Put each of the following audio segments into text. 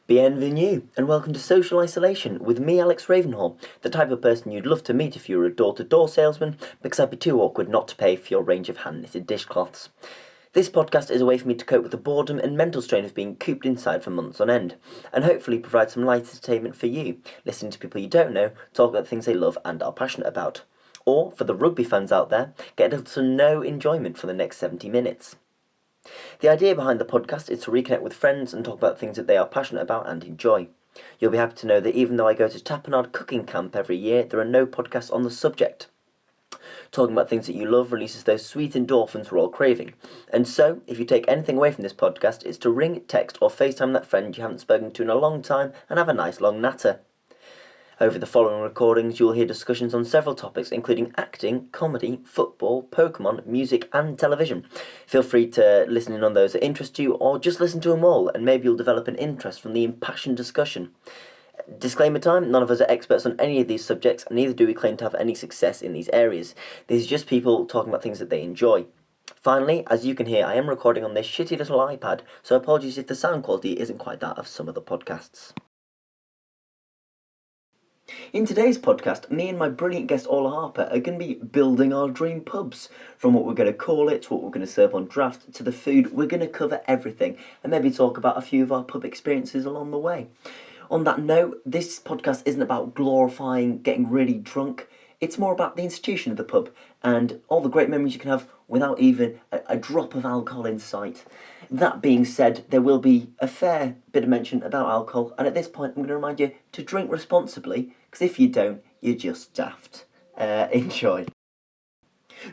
Bienvenue, and welcome to Social Isolation with me, Alex Ravenhall, the type of person you'd love to meet if you were a door-to-door salesman, because I'd be too awkward not to pay for your range of hand-knitted dishcloths. This podcast is a way for me to cope with the boredom and mental strain of being cooped inside for months on end, and hopefully provide some light entertainment for you, listening to people you don't know talk about things they love and are passionate about. Or, for the rugby fans out there, get little to no enjoyment for the next 70 minutes. The idea behind the podcast is to reconnect with friends and talk about things that they are passionate about and enjoy. You'll be happy to know that even though I go to Tapenard Cooking Camp every year, there are no podcasts on the subject. Talking about things that you love releases those sweet endorphins we're all craving. And so, if you take anything away from this podcast, it's to ring, text or FaceTime that friend you haven't spoken to in a long time and have a nice long natter. Over the following recordings, you'll hear discussions on several topics, including acting, comedy, football, Pokemon, music, and television. Feel free to listen in on those that interest you, or just listen to them all, and maybe you'll develop an interest from the impassioned discussion. Disclaimer time, none of us are experts on any of these subjects, and neither do we claim to have any success in these areas. These are just people talking about things that they enjoy. Finally, as you can hear, I am recording on this shitty little iPad, so apologies if the sound quality isn't quite that of some other podcasts. In today's podcast, me and my brilliant guest Orla Harper are going to be building our dream pubs. From what we're going to call it, to what we're going to serve on draft, to the food, we're going to cover everything and maybe talk about a few of our pub experiences along the way. On that note, this podcast isn't about glorifying getting really drunk. It's more about the institution of the pub and all the great memories you can have without even a drop of alcohol in sight. That being said, there will be a fair bit of mention about alcohol, and at this point I'm going to remind you to drink responsibly, because if you don't, you're just daft. Enjoy.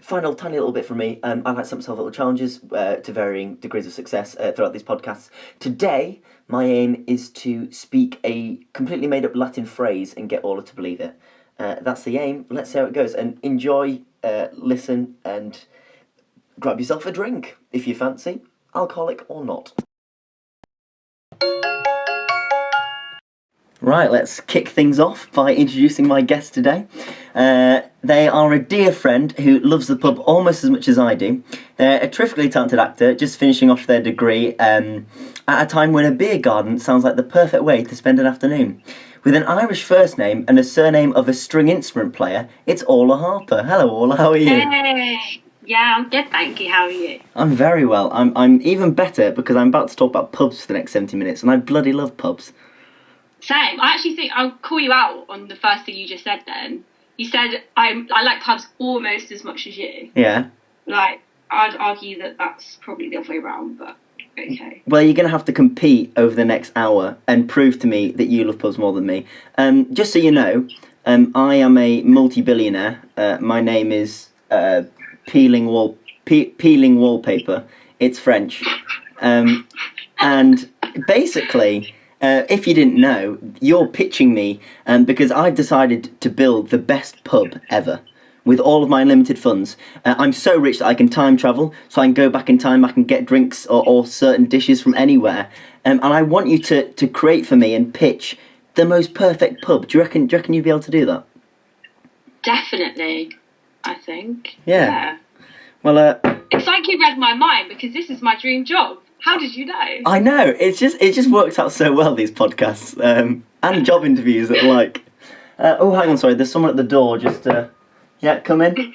Final tiny little bit from me. I like to set myself little challenges to varying degrees of success throughout these podcasts. Today, my aim is to speak a completely made up Latin phrase and get Orla to believe it. That's the aim. Let's see how it goes. And enjoy, listen, and grab yourself a drink if you fancy, alcoholic or not. Right, let's kick things off by introducing my guest today. They are a dear friend who loves the pub almost as much as I do. They're a terrifically talented actor, just finishing off their degree at a time when a beer garden sounds like the perfect way to spend an afternoon. With an Irish first name and a surname of a string instrument player, it's Orla Harper. Hello, Orla, how are you? Hey! Yeah, I'm good, thank you. How are you? I'm very well. I'm even better because I'm about to talk about pubs for the next 70 minutes, and I bloody love pubs. Same. I actually think I'll call you out on the first thing you just said then. You said I like pubs almost as much as you. Yeah. Like, I'd argue that that's probably the other way around, but okay. Well, you're going to have to compete over the next hour and prove to me that you love pubs more than me. Just so you know, I am a multi-billionaire. My name is Peeling Wallpaper. It's French. And basically, if you didn't know, you're pitching me because I've decided to build the best pub ever. With all of my unlimited funds. I'm so rich that I can time travel, so I can go back in time, I can get drinks or certain dishes from anywhere. And I want you to create for me and pitch the most perfect pub. Do you reckon you'd be able to do that? Definitely, I think. Yeah. Well, it's like you read my mind, because this is my dream job. How did you know? I know, it just works out so well, these podcasts, and job interviews that like... oh, hang on, sorry, there's someone at the door, just... Yeah, come in.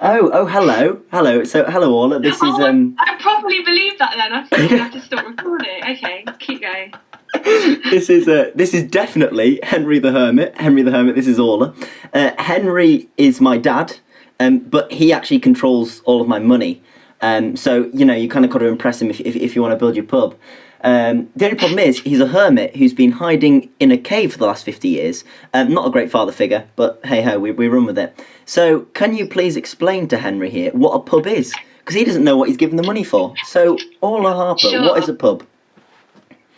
Oh, hello. So, hello, Orla. This is I probably believe that then. I think you have to stop recording. Okay, keep going. This is definitely Henry the Hermit. This is Orla. Henry is my dad, but he actually controls all of my money. So you kind of got to impress him if you want to build your pub. The only problem is he's a hermit who's been hiding in a cave for the last 50 years. Not a great father figure, but hey-ho, we run with it. So can you please explain to Henry here what a pub is? Because he doesn't know what he's given the money for. So, Orla Harper, Sure. What is a pub?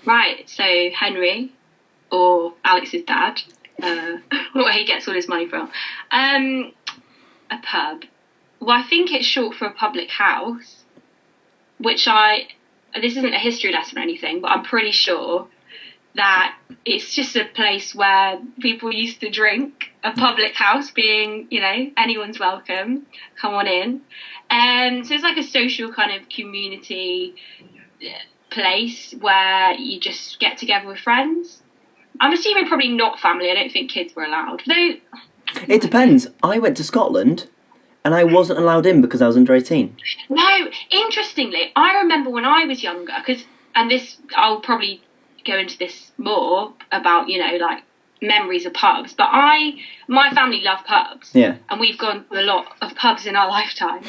Right, so Henry, or Alex's dad, where he gets all his money from. A pub. Well, I think it's short for a public house, which this isn't a history lesson or anything, but I'm pretty sure that it's just a place where people used to drink, a public house being, anyone's welcome, come on in. So it's like a social kind of community place where you just get together with friends. I'm assuming probably not family. I don't think kids were allowed. Though It depends. I went to Scotland and I wasn't allowed in because I was under 18. No, interestingly, I remember when I was younger, I'll probably go into this more about, like memories of pubs, but my family love pubs. Yeah. And we've gone to a lot of pubs in our lifetime.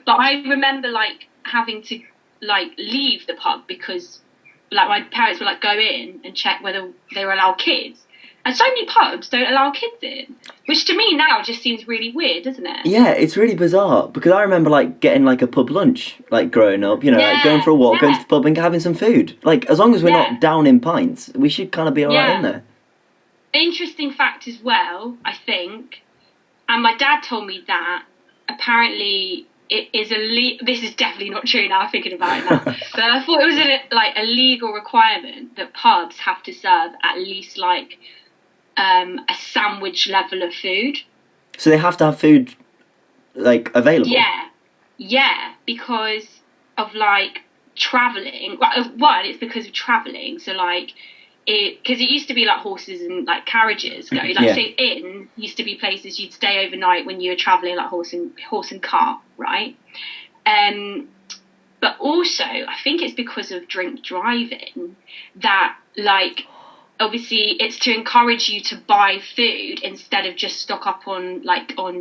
But I remember, like, having to, like, leave the pub because, like, my parents would, like, go in and check whether they were allowed kids. And so many pubs don't allow kids in, which to me now just seems really weird, doesn't it? Yeah, it's really bizarre because I remember like getting like a pub lunch, like growing up, like going for a walk, going to the pub and having some food. Like as long as we're not down in pints, we should kind of be alright in there. Interesting fact as well, I think, and my dad told me that apparently it is this is definitely not true now, thinking about it now, but I thought it was a legal requirement that pubs have to serve at least like a sandwich level of food. So they have to have food, like, available? Yeah, because of, like, travelling. One, it's because of travelling, so, like, because it used to be, like, horses and, like, carriages. Say, inn used to be places you'd stay overnight when you were travelling, like, horse and cart, right? But also, I think it's because of drink driving that, like, obviously it's to encourage you to buy food instead of just stock up on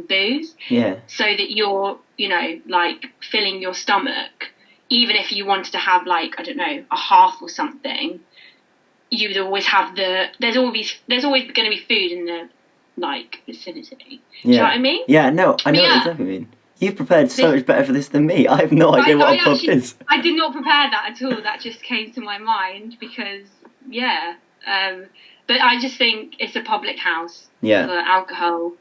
booze. Yeah. So that you're, like filling your stomach. Even if you wanted to have like, I don't know, a half or something, you would always have there's always going to be food in the like vicinity. Do you know what I mean? Yeah, no, I know what exactly you mean. You've prepared so much better for this than me. I have no idea what a pub is. I did not prepare that at all. That just came to my mind because, but I just think it's a public house for alcohol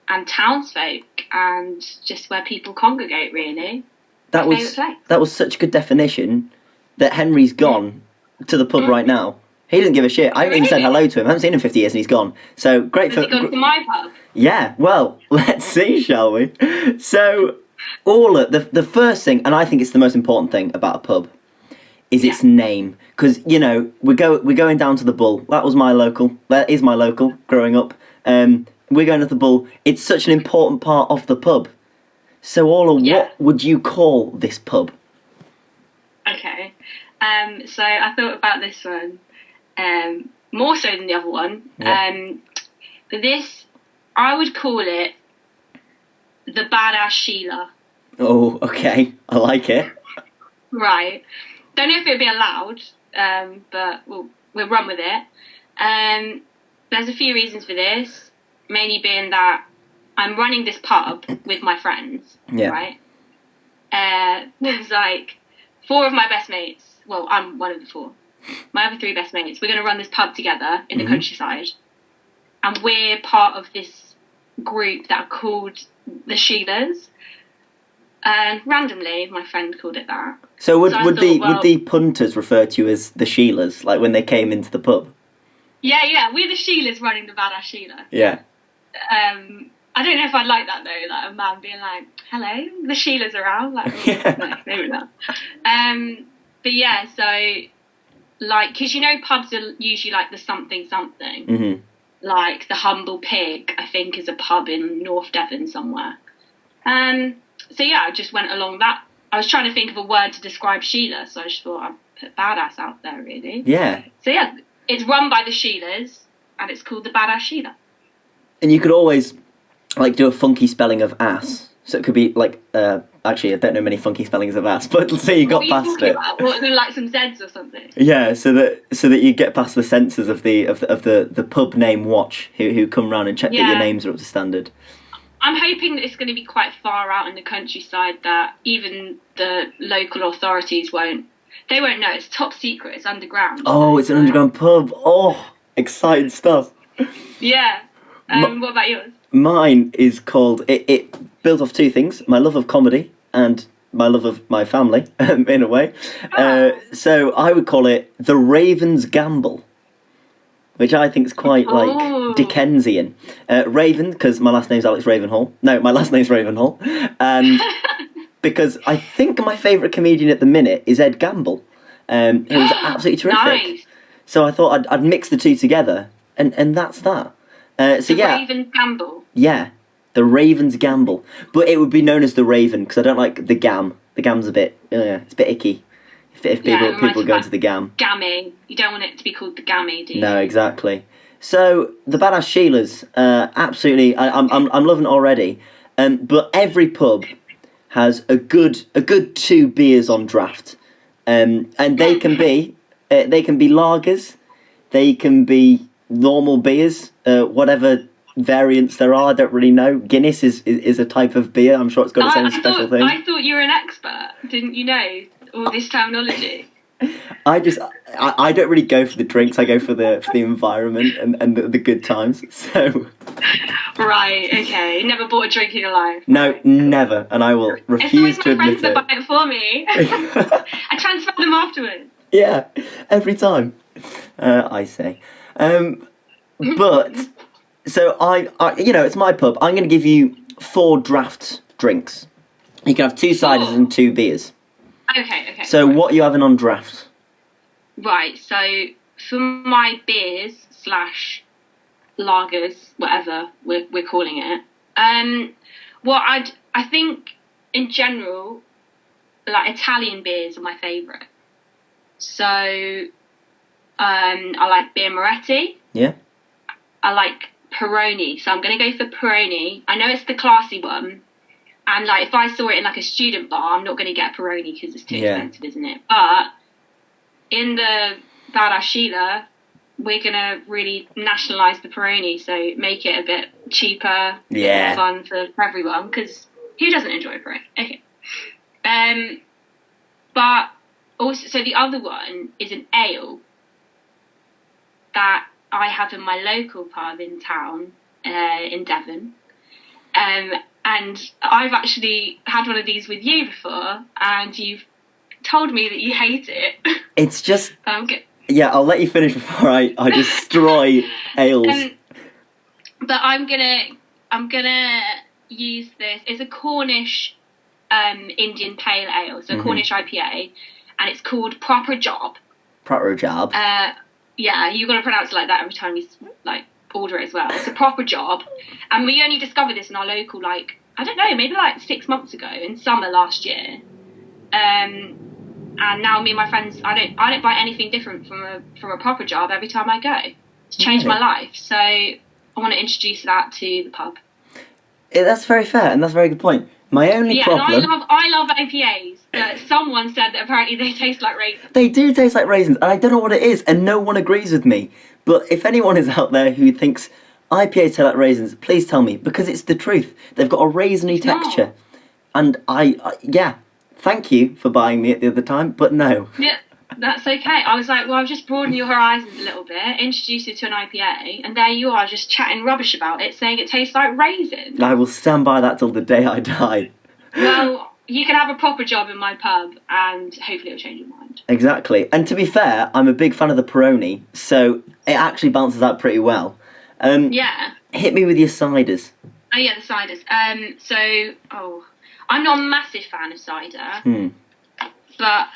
and townsfolk and just where people congregate, really. That was such a good definition that Henry's gone to the pub right now. He doesn't give a shit. I haven't even said hello to him. I haven't seen him in 50 years and he's gone. So great for... Has he gone to my pub? Yeah, well, let's see, shall we? So, Orla, the first thing, and I think it's the most important thing about a pub, is its name. Because, we're going down to the Bull. That was my local. That is my local, growing up. We're going to the Bull. It's such an important part of the pub. So, Orla, what would you call this pub? Okay. So, I thought about this one. More so than the other one. But this, I would call it the Badass Sheila. Oh, okay. I like it. Right. Don't know if it'd be allowed, but we'll run with it. There's a few reasons for this, mainly being that I'm running this pub with my friends, right? There's like 4 of my best mates. Well, I'm one of the 4. My other 3 best mates. We're going to run this pub together in the countryside, and we're part of this group that are called the Sheilas. And randomly, my friend called it that. So would the punters refer to you as the Sheilas, like when they came into the pub? Yeah, we're the Sheilas running the Badass Sheila. Yeah. I don't know if I'd like that though, like a man being like, "Hello, the Sheilas around." Like, no, maybe not. But yeah, so like, because pubs are usually like the something. Mm-hmm. Like the Humble Pig, I think, is a pub in North Devon somewhere. So yeah, I just went along that. I was trying to think of a word to describe Sheila, so I just thought I'd put badass out there, really. Yeah. So yeah, it's run by the Sheilas, and it's called the Badass Sheila. And you could always, like, do a funky spelling of ass. So it could be, like, actually, I don't know many funky spellings of ass, but say you got past it. What, like some Zs or something? Yeah, so that you get past the censors of the pub name watch who come round and check that your names are up to standard. I'm hoping that it's going to be quite far out in the countryside that even the local authorities won't know. It's top secret. It's underground. Oh, it's an underground pub. Oh, exciting stuff. Yeah. What about yours? Mine is called... It built off 2 things. My love of comedy and my love of my family, in a way. So I would call it The Raven's Gamble. which I think is quite like Dickensian. Raven, because my last name's Alex Ravenhall. No, my last name's Ravenhall. And because I think my favourite comedian at the minute is Ed Gamble. Who's absolutely terrific. Nice. So I thought I'd mix the two together, and that's that. Raven's Gamble. Yeah, the Raven's Gamble. But it would be known as the Raven, because I don't like the Gam. The Gam's a bit, it's a bit icky. If people go into the Gam. Gammy. You don't want it to be called the Gammy, do you? No, exactly. So the Badass Sheilas, absolutely, I'm loving it already. But every pub has a good 2 beers on draft, and they can be lagers, they can be normal beers, whatever variants there are. I don't really know. Guinness is a type of beer. I'm sure it's got its own special thing. I thought you were an expert. Didn't you know all this terminology? I don't really go for the drinks. I go for the environment and the good times. So. Right. Okay. Never bought a drink in your life. No, never, and I will refuse to admit it. It's always my friends that buy it for me. I transfer them afterwards. Yeah, every time. I say, but so I it's my pub. I'm going to give you 4 draft drinks. You can have 2 ciders and 2 beers. Okay. So what are you having on draft? Right. So for my beers / lagers, whatever we're calling it. I think in general, like Italian beers are my favourite. So I like Beer Moretti. Yeah. I like Peroni, so I'm going to go for Peroni. I know it's the classy one, and like if I saw it in like a student bar, I'm not going to get Peroni because it's too expensive, isn't it? But in the Badass Sheila, we're going to really nationalise the Peroni, so make it a bit cheaper, fun for everyone, because who doesn't enjoy Peroni? Okay. But also, so the other one is an ale that I have in my local pub in town, in Devon. And I've actually had one of these with you before, and you've told me that you hate it. It's just... Yeah, I'll let you finish before I destroy ales. But I'm gonna use this. It's a Cornish Indian Pale Ale, so Cornish IPA, and it's called Proper Job. Proper Job. Yeah, you've got to pronounce it like that every time you like order it as well. It's a Proper Job, and we only discovered this in our local, like, I don't know, maybe like 6 months ago in summer last year. And now me and my friends, I don't buy anything different from a Proper Job every time I go. It's changed my life, so I want to introduce that to the pub. Yeah, that's very fair, and that's a very good point. My only problem... And I love IPAs. Someone said that apparently they taste like raisins. They do taste like raisins, and I don't know what it is, and no one agrees with me. But if anyone is out there who thinks IPAs taste like raisins, please tell me, because it's the truth. They've got a raisiny texture. And yeah, thank you for buying me it the other time, but no. Yeah, that's okay. I was like, well, I've just broadened your horizons a little bit, introduced you to an IPA, and there you are just chatting rubbish about it, saying it tastes like raisins. I will stand by that till the day I die. Well, you can have a Proper Job in my pub, and hopefully it'll change your mind. Exactly. And to be fair, I'm a big fan of the Peroni, so it actually balances out pretty well. Yeah. Hit me with your ciders. Oh, yeah, the ciders. I'm not a massive fan of cider, but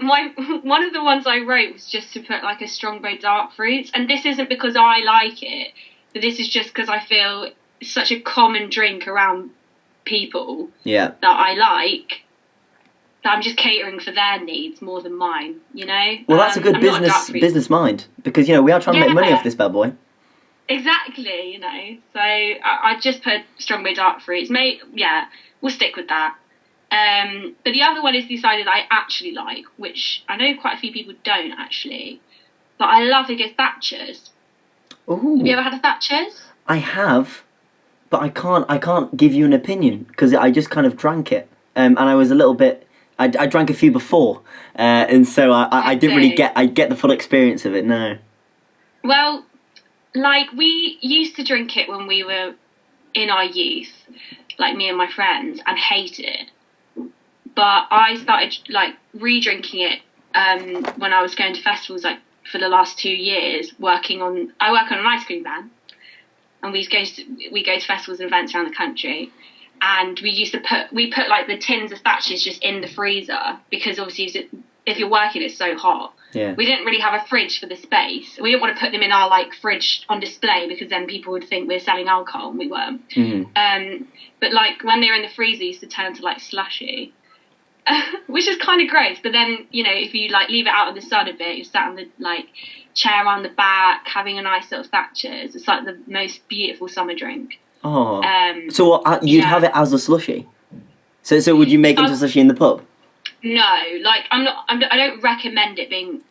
one of the ones I wrote was just to put like a Strongbow dark fruits, and this isn't because I like it, but this is just because I feel it's such a common drink around people that I like, that I'm just catering for their needs more than mine, you know? Well, that's a good business mind, because, we are trying to make money off this bad boy. Exactly, So I just put Strongbow dark fruits. We'll stick with that. But the other one is the cider that I actually like, which I know quite a few people don't actually, but I love it, is Thatcher's. Ooh. Have you ever had a Thatcher's? I have, but I can't give you an opinion because I just kind of drank it, and I was a little bit. I drank a few before, and so I didn't really get the full experience of it. No. Well, like we used to drink it when we were in our youth, like me and my friends, and hate it. But I started like re-drinking it when I was going to festivals like for the last 2 years I work on an ice cream van, and we go to festivals and events around the country, and we put like the tins of thatches just in the freezer, because obviously if you're working it's so hot. Yeah. We didn't really have a fridge for the space. We didn't want to put them in our like fridge on display, because then people would think we're selling alcohol, and we weren't. Mm-hmm. But like when they were in the freezer, used to turn to like slushy, which is kind of gross. But then, you know, if you like leave it out in the sun a bit, you're sat on the like chair on the back having a nice little Thatchers. It's like the most beautiful summer drink. Oh. So what, you'd have it as a slushie? So would you make it into a slushie in the pub? No, like I don't recommend it being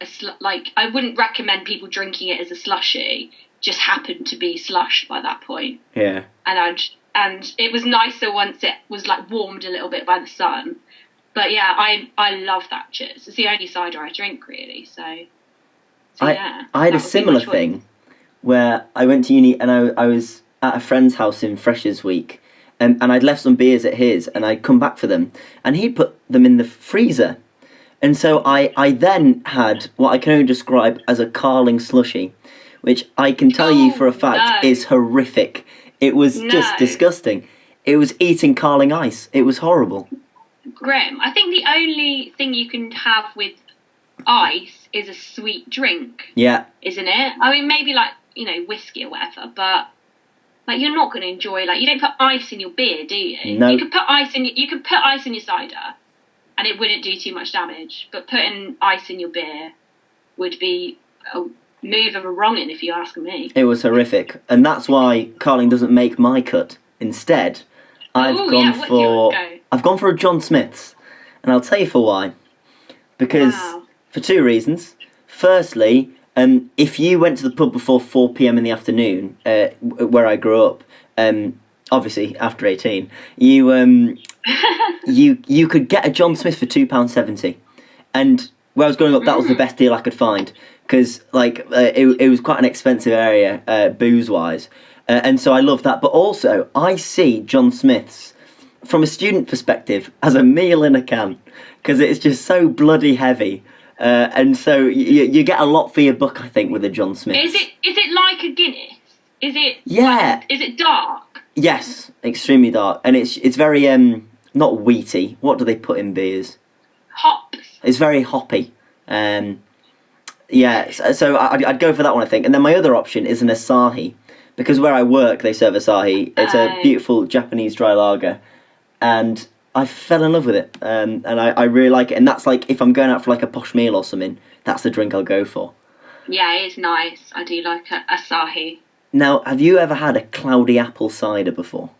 like I wouldn't recommend people drinking it as a slushie. Just happened to be slushed by that point. Yeah. And it was nicer once it was like warmed a little bit by the sun. But yeah, I love Thatchers. It's the only cider I drink really. So yeah. I had a similar thing where I went to uni and I was at a friend's house in Freshers Week. And I'd left some beers at his, and I'd come back for them, and he put them in the freezer. And so I then had what I can only describe as a Carling slushie, which I can tell you for a fact is horrific. It was just disgusting. It was eating Carling ice. It was horrible. Grim. I think the only thing you can have with ice is a sweet drink. Yeah. Isn't it? I mean, maybe like, you know, whiskey or whatever, but like you're not going to enjoy, like, you don't put ice in your beer, do you? No. You could put ice in your cider and it wouldn't do too much damage, but putting ice in your beer would be a move of a wrong'un, if you ask me. It was horrific, and that's why Carling doesn't make my cut. Instead, I've gone for a John Smith's, and I'll tell you for why. Because for two reasons. Firstly, if you went to the pub before 4 p.m. in the afternoon, where I grew up, obviously after 18, you could get a John Smith for £2.70, and where I was growing up, that was the best deal I could find, because like it was quite an expensive area booze wise, and so I love that. But also, I see John Smith's from a student perspective as a meal in a can, because it's just so bloody heavy. And so you get a lot for your buck, I think, with a John Smith. Is it like a Guinness? Is it? Yeah. Is it dark? Yes, extremely dark, and it's very not wheaty. What do they put in beers? Hops. It's very hoppy. Yeah, so I'd go for that one, I think. And then my other option is an Asahi, because where I work they serve Asahi. It's a beautiful Japanese dry lager, and I fell in love with it, and I really like it. And that's like, if I'm going out for like a posh meal or something, that's the drink I'll go for. Yeah, it's nice. I do like Asahi. Now, have you ever had a cloudy apple cider before?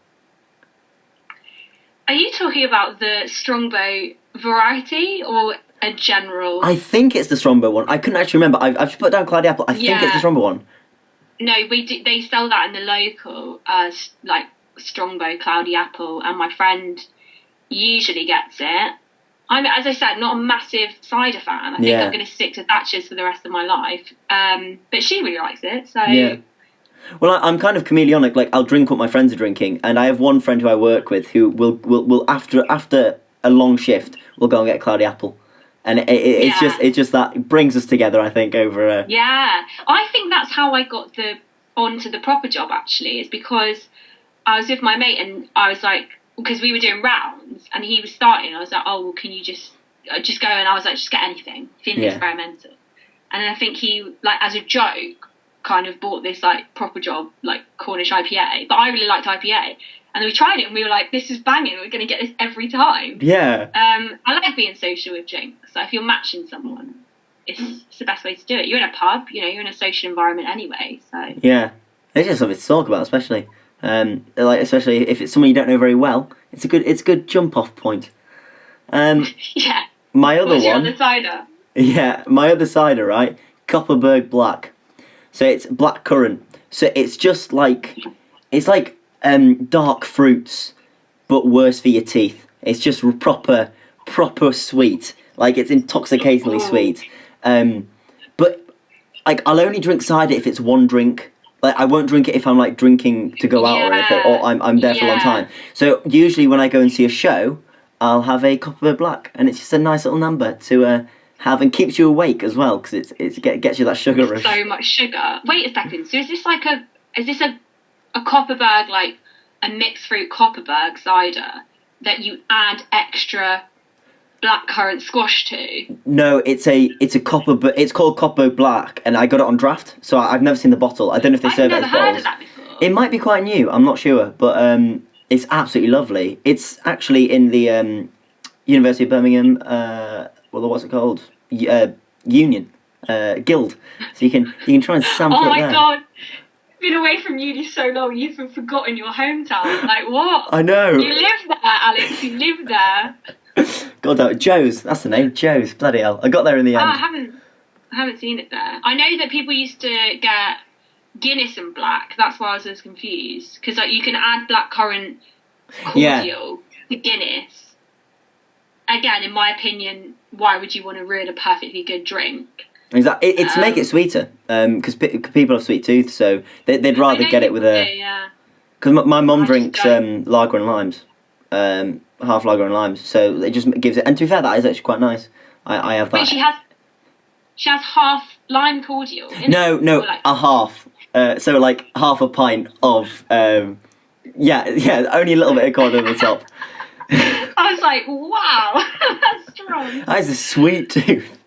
Are you talking about the Strongbow variety or a general? I think it's the Strongbow one. I couldn't actually remember. I've just put down cloudy apple. I think it's the Strongbow one. No, they sell that in the local as like Strongbow cloudy apple, and my friend usually gets it. I'm, as I said, not a massive cider fan. I think I'm going to stick to Thatchers for the rest of my life. But she really likes it, so... Yeah. Well, I'm kind of chameleonic. Like, I'll drink what my friends are drinking, and I have one friend who I work with who will after a long shift, will go and get a cloudy apple. And it's just that it brings us together, I think, over... Yeah. I think that's how I got onto the proper job, actually, is because I was with my mate, and I was like... Because we were doing rounds and he was starting, I was like, oh, well, can you just go? And I was like, just get anything, feeling experimental. And then I think he, like, as a joke, kind of bought this, like, proper job, like, Cornish IPA. But I really liked IPA. And then we tried it and we were like, this is banging, we're going to get this every time. Yeah. I like being social with drinks. So if you're matching someone, it's the best way to do it. You're in a pub, you know, you're in a social environment anyway, so... Yeah. It's just something to talk about, especially... especially if it's someone you don't know very well, it's a good jump off point. Yeah. My other What's your one. other cider? Yeah, my other cider, right? Copperberg Black. So it's black currant. So it's just like dark fruits, but worse for your teeth. It's just proper sweet. Like, it's intoxicatingly sweet. But like, I'll only drink cider if it's one drink. Like, I won't drink it if I'm like drinking to go out or anything, or I'm there for a long time. So usually when I go and see a show, I'll have a Copperberg Black, and it's just a nice little number to have and keeps you awake as well because it gets you that sugar rush. So much sugar. Wait a second. So is this a Copperberg, like a mixed fruit Copperberg cider that you add extra blackcurrant squash to? No, it's a copper, but it's called Copper Black, and I got it on draft, so I've never seen the bottle. I don't know if they serve it as bottles. I've never heard of that before. It might be quite new. I'm not sure, but it's absolutely lovely. It's actually in the University of Birmingham. What's it called? Union Guild. So you can try and sample it there. Oh my god. Been away from uni so long, you've forgotten your hometown. Like, what? I know. You live there, Alex. You live there. God, Joe's. That's the name. Joe's. Bloody hell. I got there in the end. I haven't seen it there. I know that people used to get Guinness and black. That's why I was confused. Because like you can add blackcurrant cordial to Guinness. Again, in my opinion, why would you want to ruin a perfectly good drink? Exactly. It's to make it sweeter, because people have sweet teeth, so they'd rather get it with a. Because my mum drinks lager and limes, half lager and limes, so it just gives it. And to be fair, that is actually quite nice. I have that. Wait, she has half lime cordial. No, like... a half. So like half a pint of only a little bit of cordial at the top. I was like, wow, that's strong. That is a sweet tooth.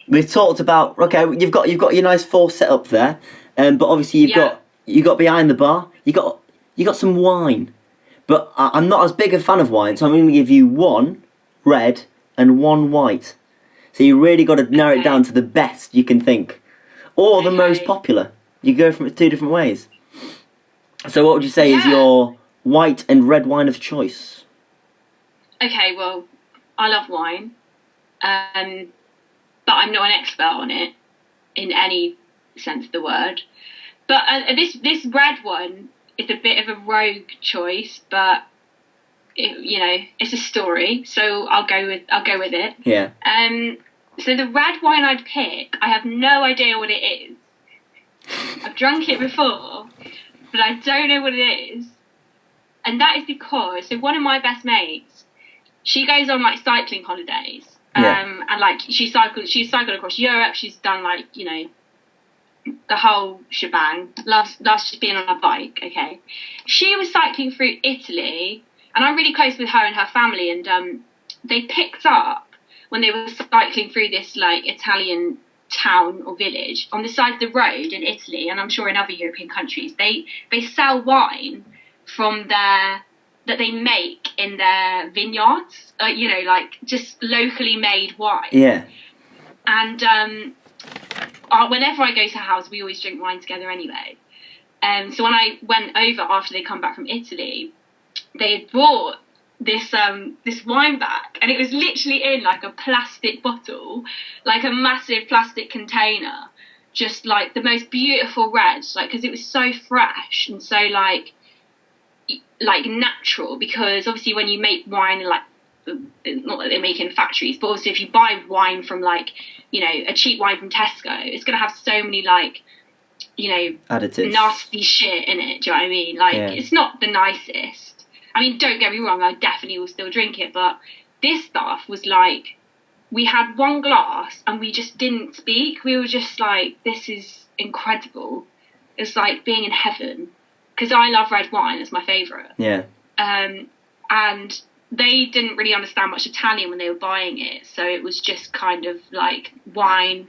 We've talked about you've got your nice full setup there, but obviously you've got behind the bar you got some wine, but I'm not as big a fan of wine, so I'm going to give you one red and one white. So you really got to narrow it down to the best you can think, or the most popular. You go from it two different ways. So what would you say is your white and red wine of choice? Okay, well, I love wine. But I'm not an expert on it in any sense of the word. But this red one is a bit of a rogue choice, but it's a story, so I'll go with it. Yeah. So the red wine I'd pick, I have no idea what it is. I've drunk it before, but I don't know what it is, and that is because one of my best mates, she goes on like cycling holidays. And like she's cycled across Europe. She's done like the whole shebang. Loves just being on a bike. Okay, she was cycling through Italy, and I'm really close with her and her family. And they picked up when they were cycling through this like Italian town or village on the side of the road in Italy, and I'm sure in other European countries they sell wine from that they make in their vineyards, like just locally made wine. Yeah. And whenever I go to her house, we always drink wine together anyway. So when I went over after they come back from Italy, they had brought this wine back, and it was literally in like a plastic bottle, like a massive plastic container, just like the most beautiful red, like because it was so fresh and so like natural, because obviously when you make wine in like, not that they make in factories, but also if you buy wine from like a cheap wine from Tesco, it's going to have so many like additives, nasty shit in it. Do you know what I mean? Like It's not the nicest. I mean, don't get me wrong, I definitely will still drink it, but this stuff was like, we had one glass and we just didn't speak. We were just like, this is incredible. It's like being in heaven. Because I love red wine, it's my favourite. Yeah. And they didn't really understand much Italian when they were buying it, so it was just kind of like wine,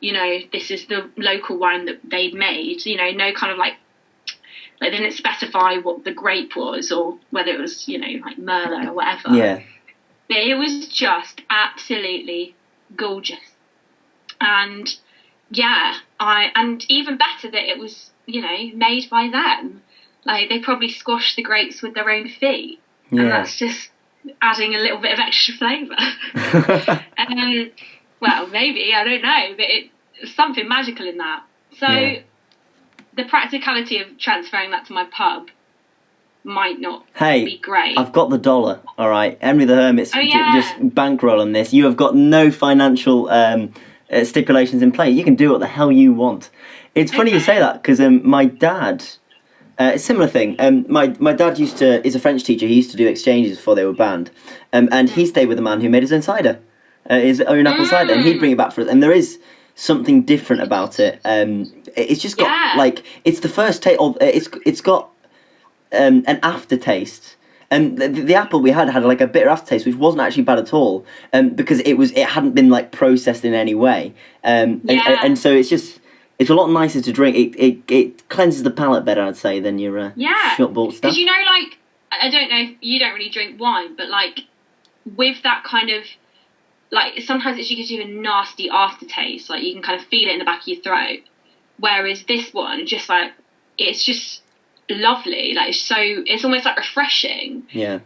this is the local wine that they'd made, no kind of like they didn't specify what the grape was or whether it was, like Merlot or whatever. Yeah. But it was just absolutely gorgeous. And and even better that it was, made by them. Like, they probably squashed the grapes with their own feet. Yeah. And that's just adding a little bit of extra flavour. Well, maybe, I don't know, but it's something magical in that. So the practicality of transferring that to my pub might not be great. I've got the $1, all right? Henry the Hermit's just bankroll on this. You have got no financial stipulations in place. You can do what the hell you want. It's funny you say that, because my dad, a similar thing. My dad is a French teacher. He used to do exchanges before they were banned, and he stayed with a man who made his own cider. his own apple cider, and he'd bring it back for us. And there is something different about it. It's just got like it's the first taste of it's got an aftertaste. And the apple we had like a bitter aftertaste, which wasn't actually bad at all, because it hadn't been like processed in any way, and so it's a lot nicer to drink. It cleanses the palate better, I'd say, than your short bought stuff. Because like I don't know if you don't really drink wine, but like with that kind of like sometimes it gives you a nasty aftertaste, like you can kind of feel it in the back of your throat. Whereas this one, just like it's just lovely, like it's almost like refreshing. But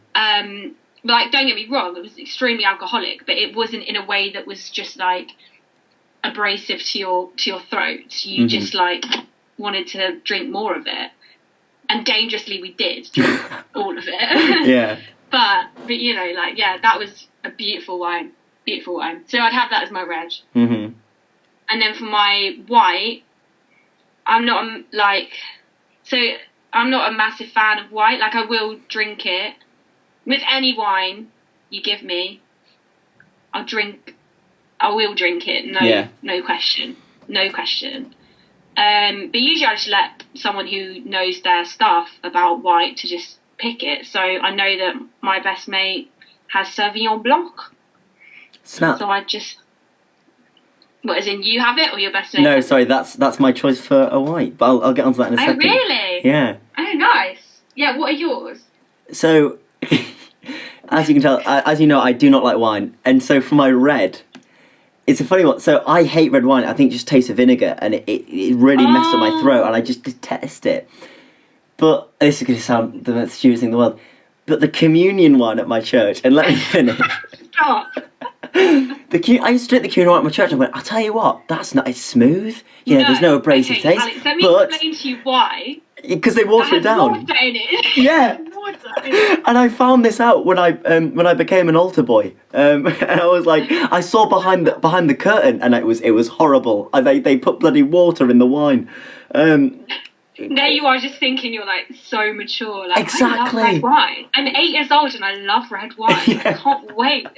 like don't get me wrong, it was extremely alcoholic, but it wasn't in a way that was just like abrasive to your throat. You just like wanted to drink more of it, and dangerously we did drink all of it. but like that was a beautiful wine, so I'd have that as my reg. And then for my white, I'm not a massive fan of white. Like, I will drink it. With any wine you give me, I will drink it. No question. No question. But usually I just let someone who knows their stuff about white to just pick it. So I know that my best mate has Sauvignon Blanc. Snap. So I just... What, as in you have it or your best mate? No, sorry, that's my choice for a white, but I'll get onto that in a second. Oh, really? Yeah. Oh, nice. Yeah, what are yours? So, as you can tell, as you know, I do not like wine. And so for my red, it's a funny one. So I hate red wine. I think it just tastes of vinegar, and it really messes up my throat, and I just detest it. But this is going to sound the most stupid thing in the world, but the communion wine at my church, and let me finish. Stop. I used to drink the communion wine at my church, and I went, I'll tell you what, it's smooth. There's no abrasive taste. Alex, let me explain to you why. Because they water it down. Water in it. Yeah. And I found this out when I became an altar boy, and I was like, I saw behind the curtain, and it was horrible. They put bloody water in the wine. There you are, just thinking you're like so mature. Like, exactly. I love red wine. I'm 8 years old and I love red wine. I can't wait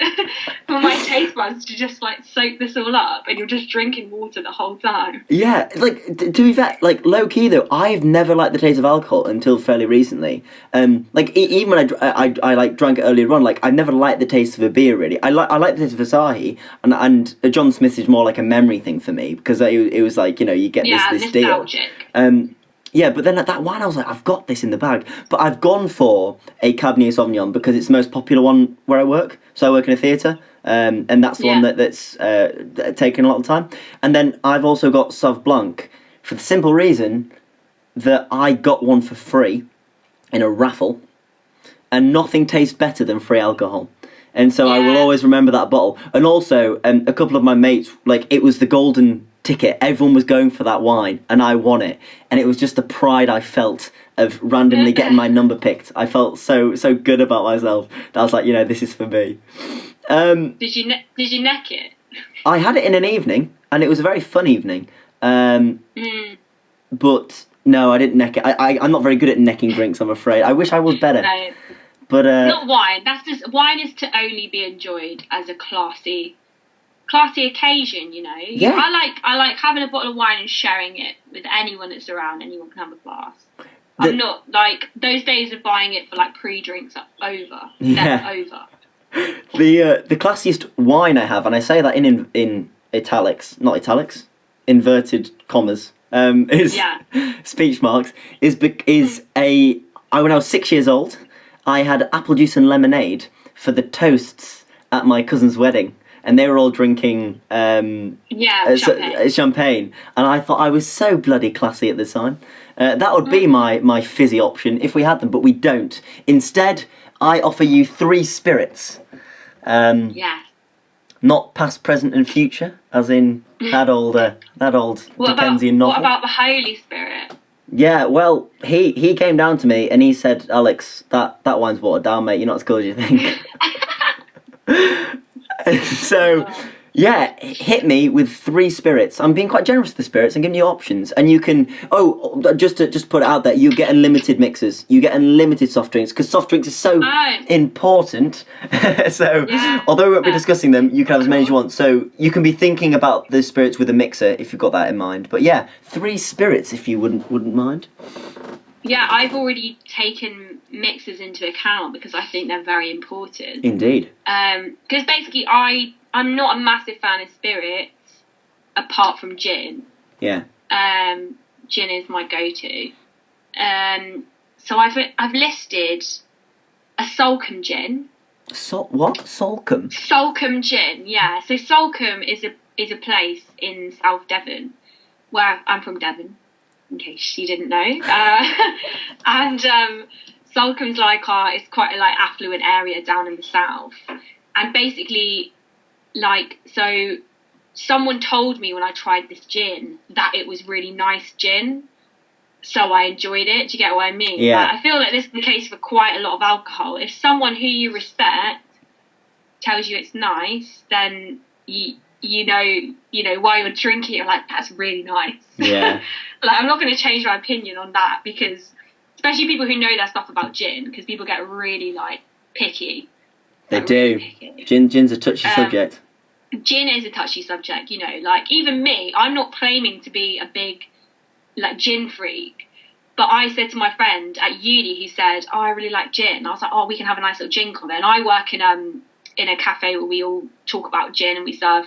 for my taste buds to just like soak this all up, and you're just drinking water the whole time. Yeah, like to be fair, like low key though, I've never liked the taste of alcohol until fairly recently. Like even when I like drank it earlier on, like I never liked the taste of a beer really. I like the taste of Asahi, and John Smith is more like a memory thing for me, because it was like you get this nostalgic. deal. Yeah, but then at that wine, I was like, I've got this in the bag. But I've gone for a Cabernet Sauvignon because it's the most popular one where I work. So I work in a theatre, and that's the one that's taken a lot of time. And then I've also got Sauv Blanc for the simple reason that I got one for free in a raffle, and nothing tastes better than free alcohol. And so I will always remember that bottle. And also, a couple of my mates, like, it was the golden ticket. Everyone was going for that wine, and I won it. And it was just the pride I felt of randomly getting my number picked. I felt so good about myself that I was like, this is for me. Did you neck it? I had it in an evening, and it was a very fun evening. But no, I didn't neck it. I'm not very good at necking drinks, I'm afraid. I wish I was better. No. But not wine. Wine is to only be enjoyed as a classy occasion, Yeah. I like having a bottle of wine and sharing it with anyone that's around. Anyone can have a glass. I'm not like those days of buying it for like pre-drinks are over. Yeah. They're over. The classiest wine I have, and I say that in italics, not italics, inverted commas, is speech marks, is when I was 6 years old, I had apple juice and lemonade for the toasts at my cousin's wedding. And they were all drinking champagne. And I thought I was so bloody classy at the time. That would be my fizzy option if we had them, but we don't. Instead, I offer you 3 spirits. Not past, present, and future, as in that old Dickensian novel. What about the Holy Spirit? Yeah, well, he came down to me and he said, Alex, that wine's watered down, mate. You're not as good as you think. So, Yeah, hit me with 3 spirits. I'm being quite generous with the spirits and giving you options. And you can... just to put it out there, you get unlimited mixers. You get unlimited soft drinks, because soft drinks is so important. So, although we won't be discussing them, you can have as many as you want. So, you can be thinking about the spirits with a mixer, if you've got that in mind. But yeah, 3 spirits, if you wouldn't mind. Yeah, I've already taken mixers into account, because I think they're very important. Indeed. Because basically, I'm not a massive fan of spirits, apart from gin. Yeah. Gin is my go-to. So I've listed a Salcombe gin. What? Salcombe? Salcombe gin, yeah. So Salcombe is a place in South Devon, where I'm from Devon, in case you didn't know. And Salcombe's it's quite a affluent area down in the south. And basically, so someone told me when I tried this gin that it was really nice gin, so I enjoyed it. Do you get what I mean? Yeah. I feel like this is the case for quite a lot of alcohol. If someone who you respect tells you it's nice, then you know while you're drinking, you're like, that's really nice. Yeah. I'm not going to change my opinion on that, because especially people who know their stuff about gin, because people get really picky. They do. Really Gin's a touchy subject. Gin is a touchy subject, even me, I'm not claiming to be a big gin freak, but I said to my friend at uni who said, I really like gin. I was like, we can have a nice little gin comment. And I work in a cafe where we all talk about gin and we serve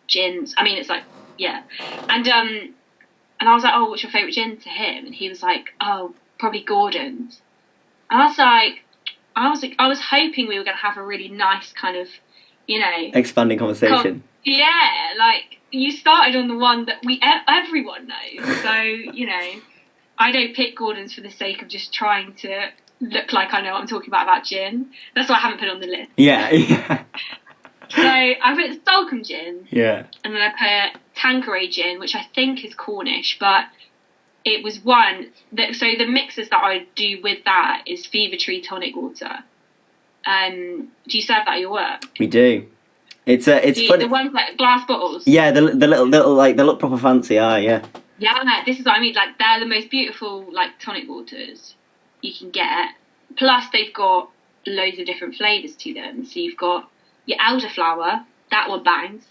gins. I mean, it's yeah. And I was like, what's your favourite gin to him? And he was like, probably Gordon's. And I was hoping we were going to have a really nice kind of, expanding conversation. You started on the one that everyone knows. So, I don't pick Gordon's for the sake of just trying to look like I know what I'm talking about gin. That's why I haven't put it on the list. Yeah. So I put Salcombe gin. Yeah. And then I put Tanqueray gin, which I think is Cornish, but it was one that, so the mixes that I do with that is Fever Tree tonic water. Do you serve that at your work? We do. It's funny. The ones glass bottles. Yeah, the little they look proper fancy. Yeah. Yeah, this is what I mean. They're the most beautiful tonic waters you can get. Plus, they've got loads of different flavours to them. So you've got your elderflower. That one bangs.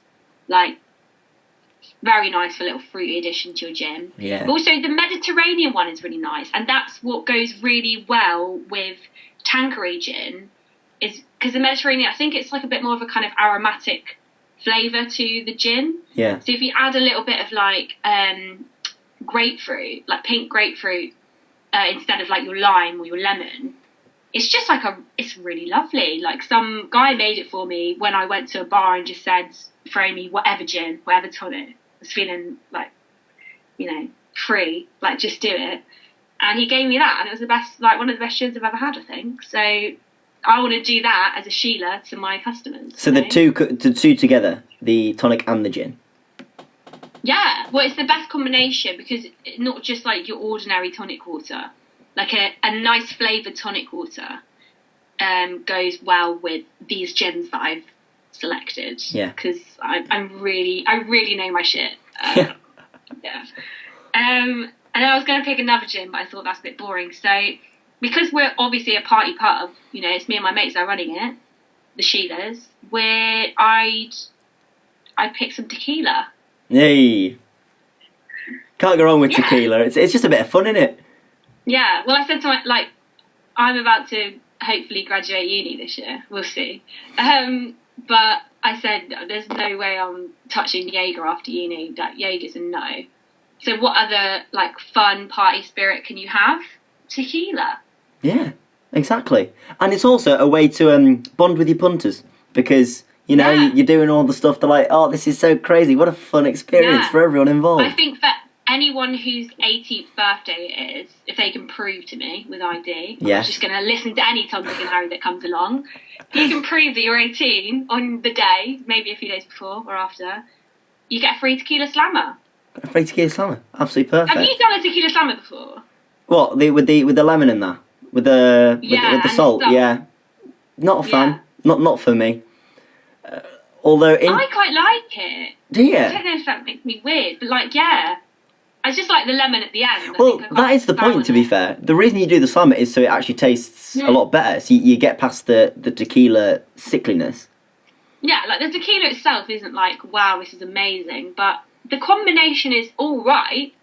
Very nice for a little fruity addition to your gin. Yeah. But also, the Mediterranean one is really nice, and that's what goes really well with Tanqueray gin. Is because the Mediterranean, I think it's a bit more of a kind of aromatic flavour to the gin. Yeah. So if you add a little bit of grapefruit, pink grapefruit, instead of your lime or your lemon, it's just it's really lovely. Some guy made it for me when I went to a bar and just said, throw me whatever gin, whatever tonic. I was feeling free, just do it. And he gave me that, and it was the best, one of the best gins I've ever had, I think. So I want to do that as a Sheila to my customers. So the two together, the tonic and the gin. Yeah, well, it's the best combination, because it's not just your ordinary tonic water. A nice flavoured tonic water goes well with these gins that I've selected. Yeah. Because I really know my shit. Yeah. And I was going to pick another gin, but I thought that's a bit boring. So because we're obviously a party pub, it's me and my mates that are running it, the Sheilas, I picked some tequila. Hey, can't go wrong with tequila. It's just a bit of fun, isn't it? Yeah. Well, I said to I'm about to hopefully graduate uni this year. We'll see. But I said there's no way I'm touching Jaeger after uni. That Jaeger's a no. So what other fun party spirit can you have? Tequila. Yeah, exactly. And it's also a way to bond with your punters, because you're doing all the stuff. They're like, this is so crazy. What a fun experience for everyone involved. I think for anyone whose 18th birthday it is, if they can prove to me with ID, I'm not just going to listen to any Tom, Dick and Harry that comes along. If you can prove that you're 18 on the day, maybe a few days before or after, you get a free tequila slammer. A free tequila slammer, absolutely perfect. Have you done a tequila slammer before? What, with the lemon in there? With the salt? The yeah. Not a fan. Not for me. Although I quite like it. Do you? I don't know if that makes me weird, but like, yeah. I just like the lemon at the end. Well, that is the point, to be fair. The reason you do the slammer is so it actually tastes a lot better. So you get past the tequila sickliness. Yeah, like the tequila itself isn't like, wow, this is amazing, but the combination is all right.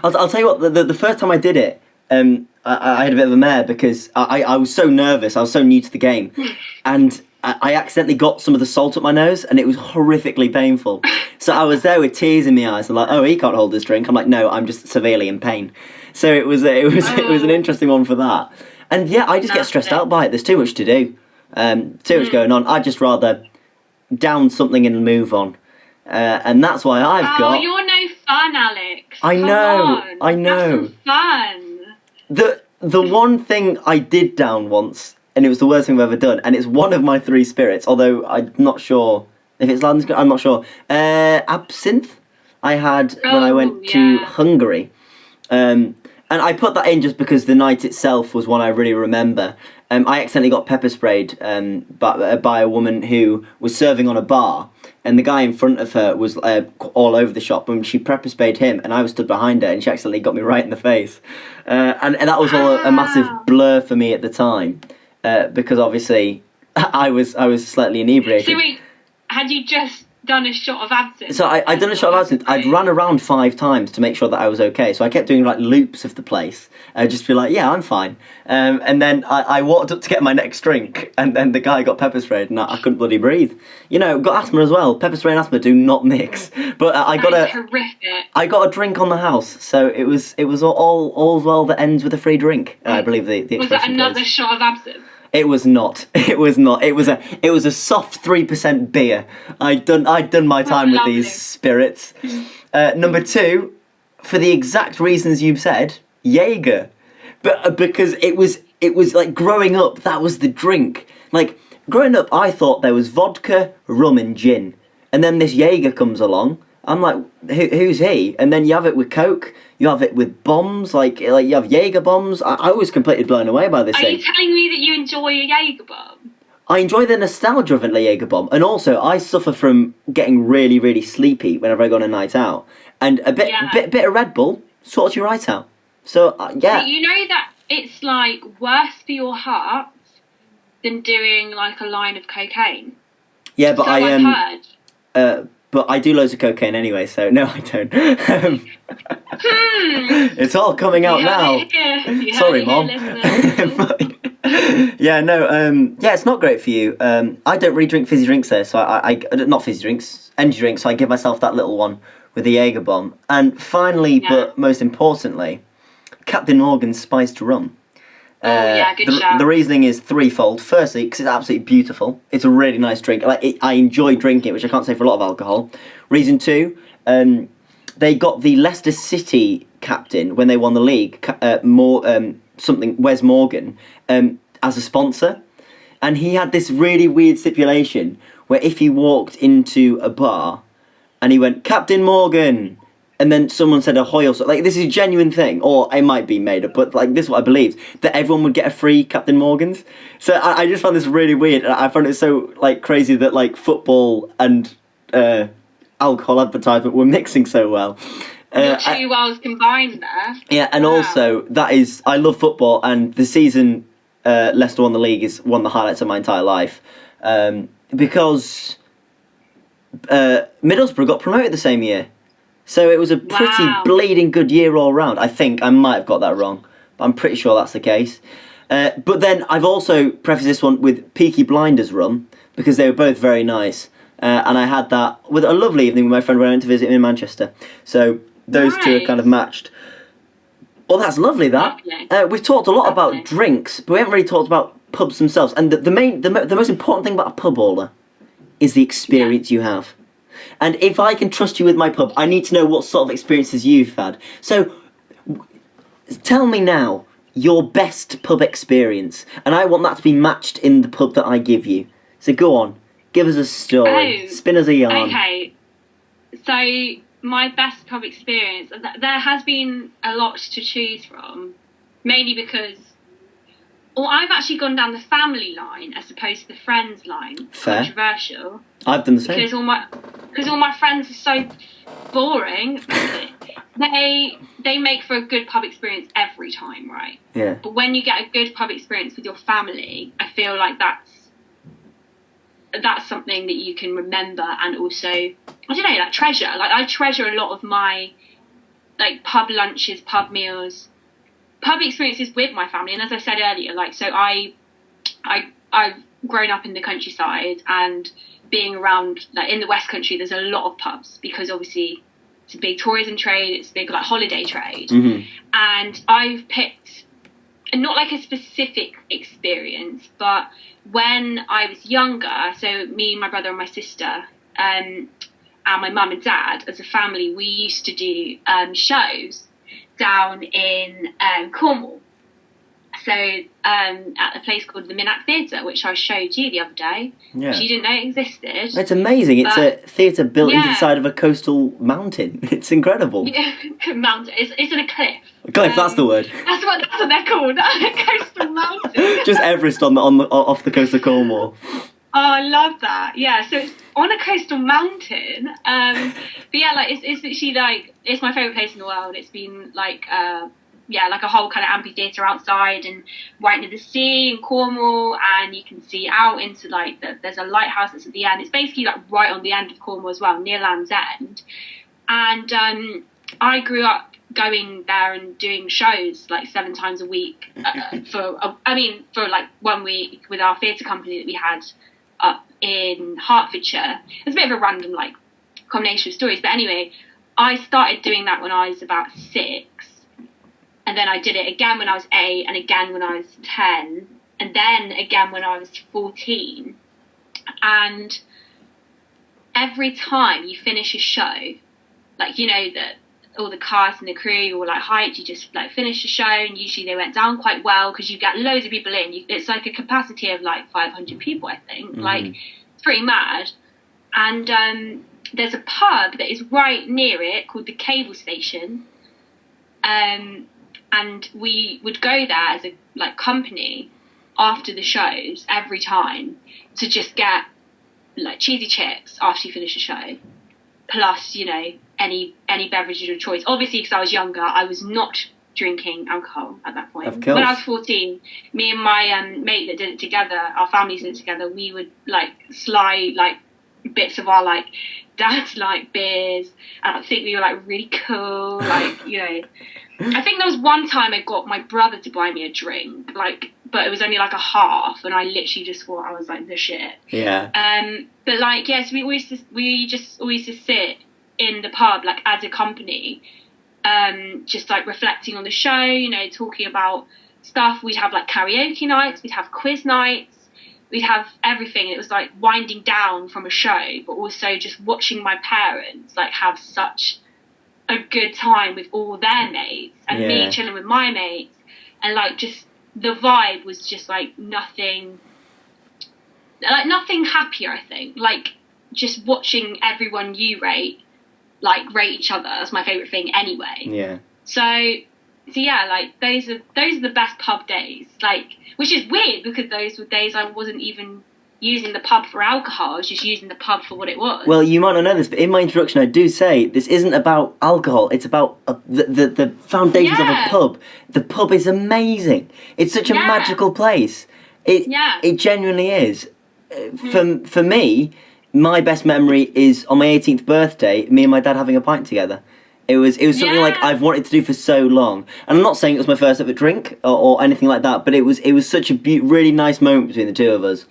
I'll tell you what, the first time I did it, I had a bit of a mare because I was so nervous, I was so new to the game, and I accidentally got some of the salt up my nose, and it was horrifically painful. So I was there with tears in my eyes, and like, oh, he can't hold this drink. I'm like, no, I'm just severely in pain. So it was an interesting one for that. And yeah, I just get stressed out by it. There's too much to do, too much going on. I'd just rather down something and move on. And that's why I've got... Oh, you're no fun, Alex. I know. Have some fun. The one thing I did down once, and it was the worst thing I've ever done, and it's one of my 3 spirits, although I'm not sure if it's London, I'm not sure. Absinthe I had when I went to Hungary. And I put that in just because the night itself was one I really remember. I accidentally got pepper sprayed by a woman who was serving on a bar, and the guy in front of her was all over the shop, and she pepper sprayed him, and I was stood behind her, and she accidentally got me right in the face. And that was all a massive blur for me at the time, because obviously I was slightly inebriated. So wait, had you just done a shot of absinthe? So I'd done a shot of absinthe. I'd run around 5 times to make sure that I was okay. So I kept doing like loops of the place. Just to be like, yeah, I'm fine. And then I walked up to get my next drink, and then the guy got pepper sprayed, and I couldn't bloody breathe. You know, got asthma as well. Pepper spray and asthma do not mix. But I got a drink on the house, so it was all well that ends with a free drink. I believe the expression was that another goes. shot of absinthe? It was not. It was a soft 3% beer. I'd done my time with these spirits. Number 2, for the exact reasons you said, Jaeger, but because it was like growing up, that was the drink. Like growing up, I thought there was vodka, rum, and gin, and then this Jaeger comes along. I'm like, who's he? And then you have it with Coke, you have it with bombs, like you have Jaeger bombs. I was completely blown away by this thing. Are you telling me that you enjoy a Jaeger bomb? I enjoy the nostalgia of a Jaeger bomb, and also I suffer from getting really, really sleepy whenever I go on a night out. And a bit of Red Bull sorts you right out. So, yeah. So you know that it's like worse for your heart than doing like a line of cocaine? Yeah, but so I've heard. But I do loads of cocaine anyway, so no, I don't. It's all coming out now. Sorry, Mom. Yeah, no, yeah, it's not great for you. I don't really drink fizzy drinks there, so I not fizzy drinks, energy drinks, so I give myself that little one with the Jaeger bomb. And finally, but most importantly, Captain Morgan's spiced rum. Good shout. The reasoning is threefold. Firstly, because it's absolutely beautiful. It's a really nice drink. I enjoy drinking it, which I can't say for a lot of alcohol. Reason 2, they got the Leicester City captain when they won the league, Wes Morgan, as a sponsor. And he had this really weird stipulation where if he walked into a bar and he went, Captain Morgan, and then someone said ahoy or something, like this is a genuine thing, or it might be made up, but like this is what I believed, that everyone would get a free Captain Morgan's. So I just found this really weird, and I found it so like crazy that like football and alcohol advertisement were mixing so well. Your 2 worlds combined there. Yeah, and also that is, I love football, and the season Leicester won the league is one of the highlights of my entire life, because Middlesbrough got promoted the same year. So it was a pretty bleeding good year all round. I think I might have got that wrong, but I'm pretty sure that's the case. But then I've also prefaced this one with Peaky Blinders rum, because they were both very nice. And I had that with a lovely evening with my friend when I went to visit him in Manchester. So those two are kind of matched. Well, that's lovely, that. We've talked a lot about drinks, but we haven't really talked about pubs themselves. And the most important thing about a pub, Orla, is the experience you have. And if I can trust you with my pub, I need to know what sort of experiences you've had. So, tell me now your best pub experience, and I want that to be matched in the pub that I give you. So go on, give us a story, spin us a yarn. Okay, so my best pub experience, there has been a lot to choose from, mainly because or I've actually gone down the family line as opposed to the friends line. Fair. Controversial. I've done the same. Because all my friends are so boring. They make for a good pub experience every time, right? Yeah. But when you get a good pub experience with your family, I feel like that's something that you can remember and also, I don't know, like treasure. Like I treasure a lot of my like pub lunches, pub meals, pub experiences with my family. And as I said earlier, like, so I've grown up in the countryside, and being around, like, in the West Country, there's a lot of pubs because obviously it's a big tourism trade, it's a big like holiday trade. Mm-hmm. And I've picked not like a specific experience, but when I was younger, so me, my brother and my sister, and my mum and dad as a family, we used to do shows down in Cornwall. So at a place called the Minack Theatre, which I showed you the other day, which you didn't know existed. It's amazing. It's a theatre built into the side of a coastal mountain. It's incredible. Yeah, mountain. It's in a cliff. Cliff, that's the word. That's what they're called. Coastal mountain. Just Everest off the coast of Cornwall. Oh, I love that. Yeah, so it's on a coastal mountain. But yeah, like it's literally like, it's my favourite place in the world. It's been like like a whole kind of amphitheatre outside and right near the sea in Cornwall, and you can see out into like there's a lighthouse that's at the end. It's basically like right on the end of Cornwall as well, near Land's End. And I grew up going there and doing shows like 7 times a week for like 1 week with our theatre company that we had up in Hertfordshire. It's a bit of a random like combination of stories, but anyway, I started doing that when I was about 6, and then I did it again when I was 8, and again when I was 10, and then again when I was 14. And every time you finish a show, like, you know, that all the cast and the crew were like hyped, you just like finish the show, and usually they went down quite well because you get loads of people in. It's like a capacity of like 500 people, I think. Mm-hmm. Like, it's pretty mad. And there's a pub that is right near it called the Cable Station, and we would go there as a like company after the shows every time to just get like cheesy chips after you finish a show, plus, you know, any beverage of your choice. Obviously, because I was younger, I was not drinking alcohol at that point. When I was 14, me and my mate that did it together, our families did it together, we would like slide like bits of our like dad's like beers, and I think we were like really cool, like, you know. I think there was one time I got my brother to buy me a drink, like, but it was only like a half, and I literally just thought I was like the shit. Yeah. But like, yes, we just always just sit in the pub like as a company, just like reflecting on the show, you know, talking about stuff. We'd have like karaoke nights, we'd have quiz nights, we'd have everything. It was like winding down from a show, but also just watching my parents like have such a good time with all their mates, and me chilling with my mates, and like just the vibe was just like nothing happier, I think. Like just watching everyone you rate each other. That's my favourite thing anyway. Yeah. So yeah, like those are the best pub days. Like, which is weird because those were days I wasn't even using the pub for alcohol. I was just using the pub for what it was. Well, you might not know this, but in my introduction I do say this isn't about alcohol, it's about the foundations of a pub. The pub is amazing. It's such a magical place. It genuinely is. For me, my best memory is on my 18th birthday, me and my dad having a pint together. It was something like I've wanted to do for so long. And I'm not saying it was my first ever drink or anything like that, but it was such a really nice moment between the two of us.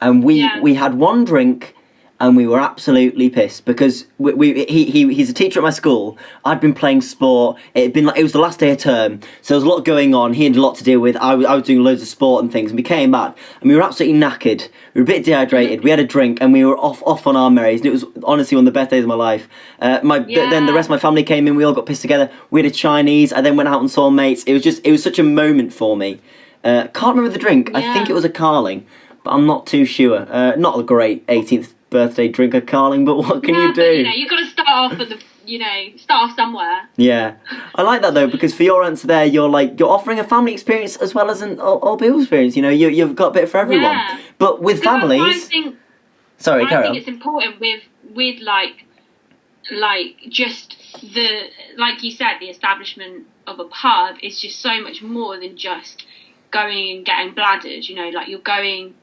And we had one drink, and we were absolutely pissed because he's a teacher at my school. I'd been playing sport. It was the last day of term, so there was a lot going on. He had a lot to deal with. I was doing loads of sport and things, and we came back and we were absolutely knackered. We were a bit dehydrated. We had a drink and we were off on our merries, and it was honestly one of the best days of my life. Then the rest of my family came in. We all got pissed together. We had a Chinese. I then went out and saw mates. It was such a moment for me. Can't remember the drink. Yeah. I think it was a Carling, but I'm not too sure. Not a great 18th birthday drink of Carling, but what can you do? But, you know, you've got to start off with start off somewhere. Yeah, I like that though, because for your answer there, you're offering a family experience as well as an all people experience. You've got a bit for everyone. Yeah. But with Because families, I carry think on. it's important with just like you said, the establishment of a pub is just so much more than just going and getting bladdered. You're going,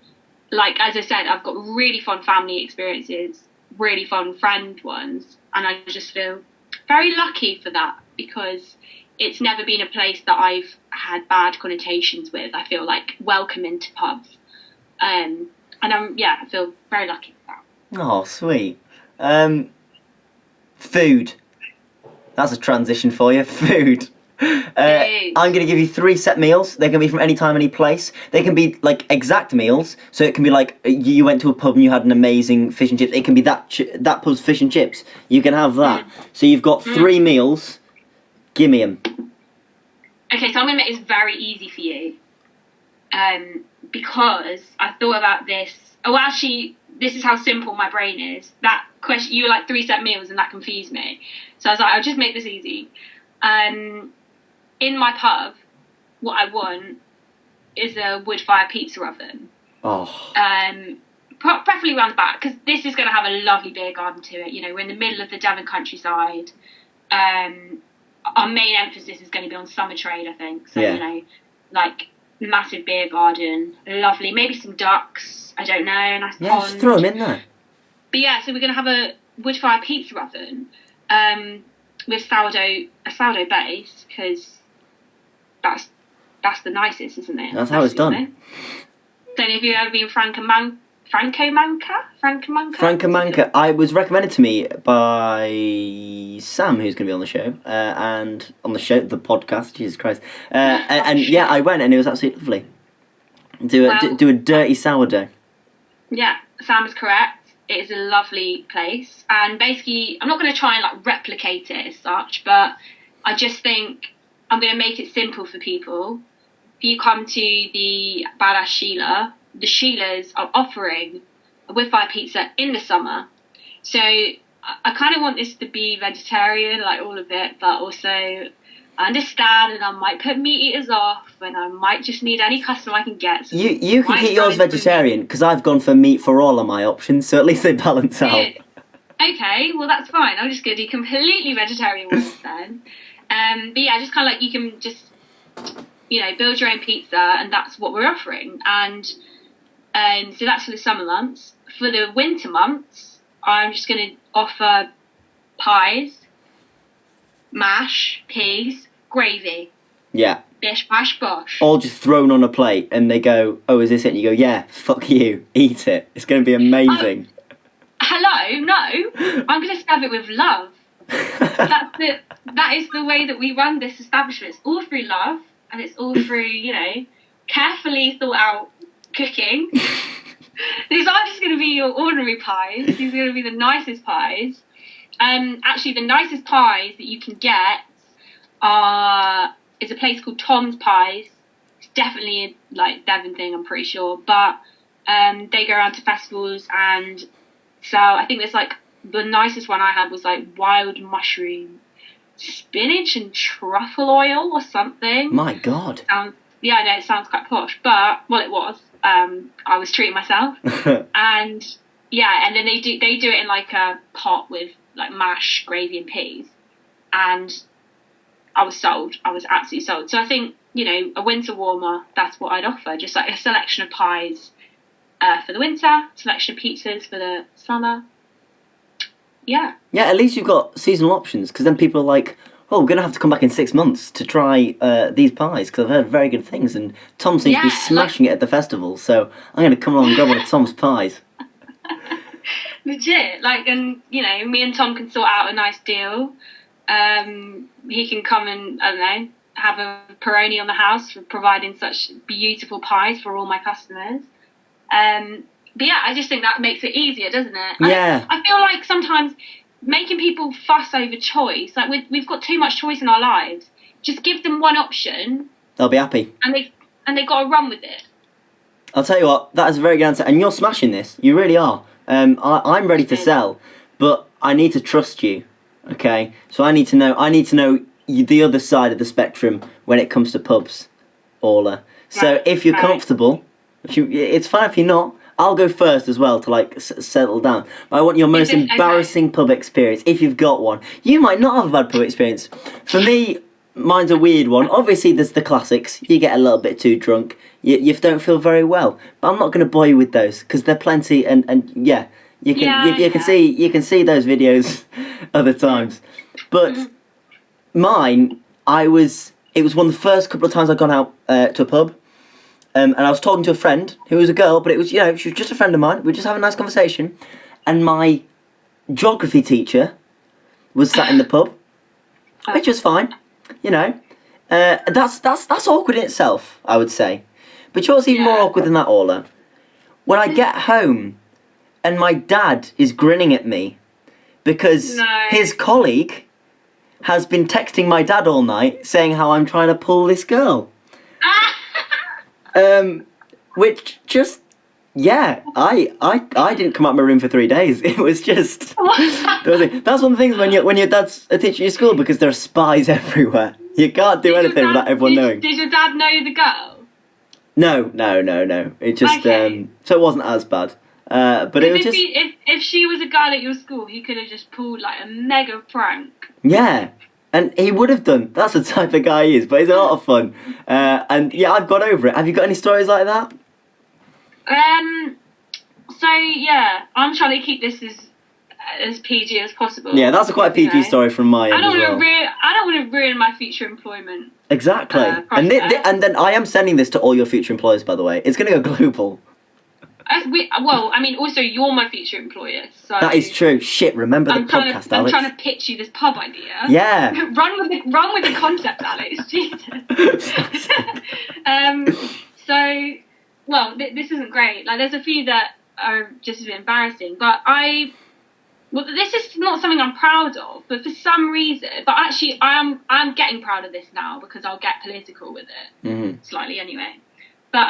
as I said, I've got really fun family experiences, really fun friend ones, and I just feel very lucky for that, because it's never been a place that I've had bad connotations with. I feel welcome into pubs, and I feel very lucky for that. Oh, sweet. Food. That's a transition for you. Food. I'm going to give you 3 set meals. They can be from any time, any place. They can be exact meals. So it can be you went to a pub and you had an amazing fish and chips. It can be that pub's fish and chips. You can have that. So you've got 3 meals. Give me them. Okay, so I'm going to make this very easy for you. Because I thought about this. Oh, actually, this is how simple my brain is. That question, you were 3 set meals, and that confused me. So I was like, I'll just make this easy. In my pub, what I want is a wood fire pizza oven. Oh. Preferably round the back, because this is going to have a lovely beer garden to it. We're in the middle of the Devon countryside. Our main emphasis is going to be on summer trade, I think. So, massive beer garden, lovely, maybe some ducks, I don't know, a nice pond. Just throw them in there. But yeah, so we're going to have a wood fire pizza oven with a sourdough base, because that's the nicest, isn't it? That's how it's done. Don't know if you've ever been Francomanca. I was recommended to me by Sam, who's going to be on the show, and on the podcast, Jesus Christ. I went, and it was absolutely lovely. Do a dirty sourdough. Yeah, Sam is correct. It is a lovely place, and basically, I'm not going to try and replicate it as such, but I just think I'm going to make it simple for people. If you come to the Badass Sheila, the Sheilas are offering a wood fire pizza in the summer. So I kind of want this to be vegetarian, all of it, but also I understand, and I might put meat eaters off, and I might just need any customer I can get. So you can keep yours vegetarian, because I've gone for meat for all of my options, so at least they balance out. Okay, well that's fine. I'm just going to do completely vegetarian ones then. But yeah, just kind of you can just, build your own pizza, and that's what we're offering. And so that's for the summer months. For the winter months, I'm just going to offer pies, mash, peas, gravy. Yeah. Bish, bash, bosh. All just thrown on a plate, and they go, "Oh, is this it?" And you go, "Yeah, fuck you, eat it. It's going to be amazing." Hello, no, I'm going to serve it with love. That is the way that we run this establishment. It's all through love, and it's all through, carefully thought out cooking. These aren't just going to be your ordinary pies. These are going to be the nicest pies. Actually, the nicest pies that you can get is a place called Tom's Pies. It's definitely a Devon thing, I'm pretty sure. But they go around to festivals, and so I think there's the nicest one I had was wild mushroom, spinach and truffle oil or something. My God. Yeah, I know it sounds quite posh, but it was. I was treating myself, and yeah, and then they do it in a pot with mash, gravy, and peas, and I was sold. I was absolutely sold. So I think a winter warmer, that's what I'd offer, just a selection of pies for the winter, selection of pizzas for the summer. Yeah. Yeah, at least you've got seasonal options, because then people are like, "Oh, we're going to have to come back in 6 months to try these pies, because I've heard very good things." And Tom seems to be smashing it at the festival, so I'm going to come along and grab one of Tom's pies. Legit. And, me and Tom can sort out a nice deal. He can come and, I don't know, have a Peroni on the house for providing such beautiful pies for all my customers. But yeah, I just think that makes it easier, doesn't it? Yeah. I feel sometimes making people fuss over choice, we've got too much choice in our lives. Just give them one option. They'll be happy. And they've got to run with it. I'll tell you what, that is a very good answer, and you're smashing this. You really are. I'm ready to sell, but I need to trust you. Okay, so I need to know the other side of the spectrum when it comes to pubs, Orla. So Right, if you're right. comfortable, it's fine if you're not. I'll go first as well to like settle down. But I want your most this- okay. embarrassing pub experience, if you've got one. You might not have a bad pub experience. For me, mine's a weird one. Obviously, there's the classics. You get a little bit too drunk. You don't feel very well. But I'm not going to bore you with those because they're plenty. And yeah, you can see those videos other times. But mine, it was one of the first couple of times I'd gone out to a pub. And I was talking to a friend who was a girl, but it was, she was just a friend of mine. We were just having a nice conversation. And my geography teacher was sat in the pub, which was fine, That's awkward in itself, I would say. But what's even more awkward than that, Orla? When I get home and my dad is grinning at me because his colleague has been texting my dad all night saying how I'm trying to pull this girl. Which just, I didn't come out of my room for 3 days. It was just, that's one of the things when your dad's a teacher at your school, because there are spies everywhere. You can't do anything without everyone knowing. Did your dad know the girl? No. It just, so it wasn't as bad. But it was just... If she was a girl at your school, he could have just pulled like a mega prank. Yeah. And he would have done. That's the type of guy he is, but it's a lot of fun. And yeah, I've got over it. Have you got any stories like that? So yeah, I'm trying to keep this as PG as possible. Yeah, that's quite a PG story from my end I don't as well. I don't want to ruin my future employment. Exactly. And then I am sending this to all your future employers, by the way. It's going to go global. Also, you're my future employer, so... That is true. Shit, remember the podcast, Alex. I'm trying to pitch you this pub idea. Yeah. Run with the concept, Alex. Jesus. This isn't great. Like, there's a few that are just a bit embarrassing, but this is not something I'm proud of, but for some reason... But actually, I'm getting proud of this now, because I'll get political with it. Slightly, anyway. But,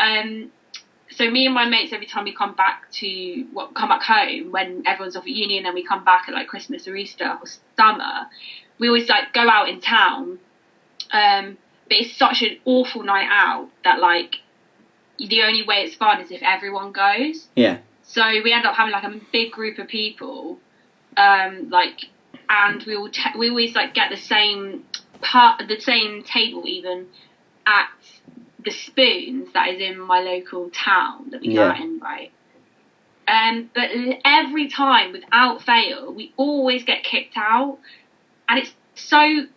so me and my mates, every time we come back home when everyone's off at uni, and then we come back at like Christmas or Easter or summer, we always like go out in town. But it's such an awful night out that like the only way it's fun is if everyone goes. Yeah. So we end up having like a big group of people, and we always like get the same table even at the Spoons that is in my local town that we go out in, right? But every time, without fail, we always get kicked out, and it's so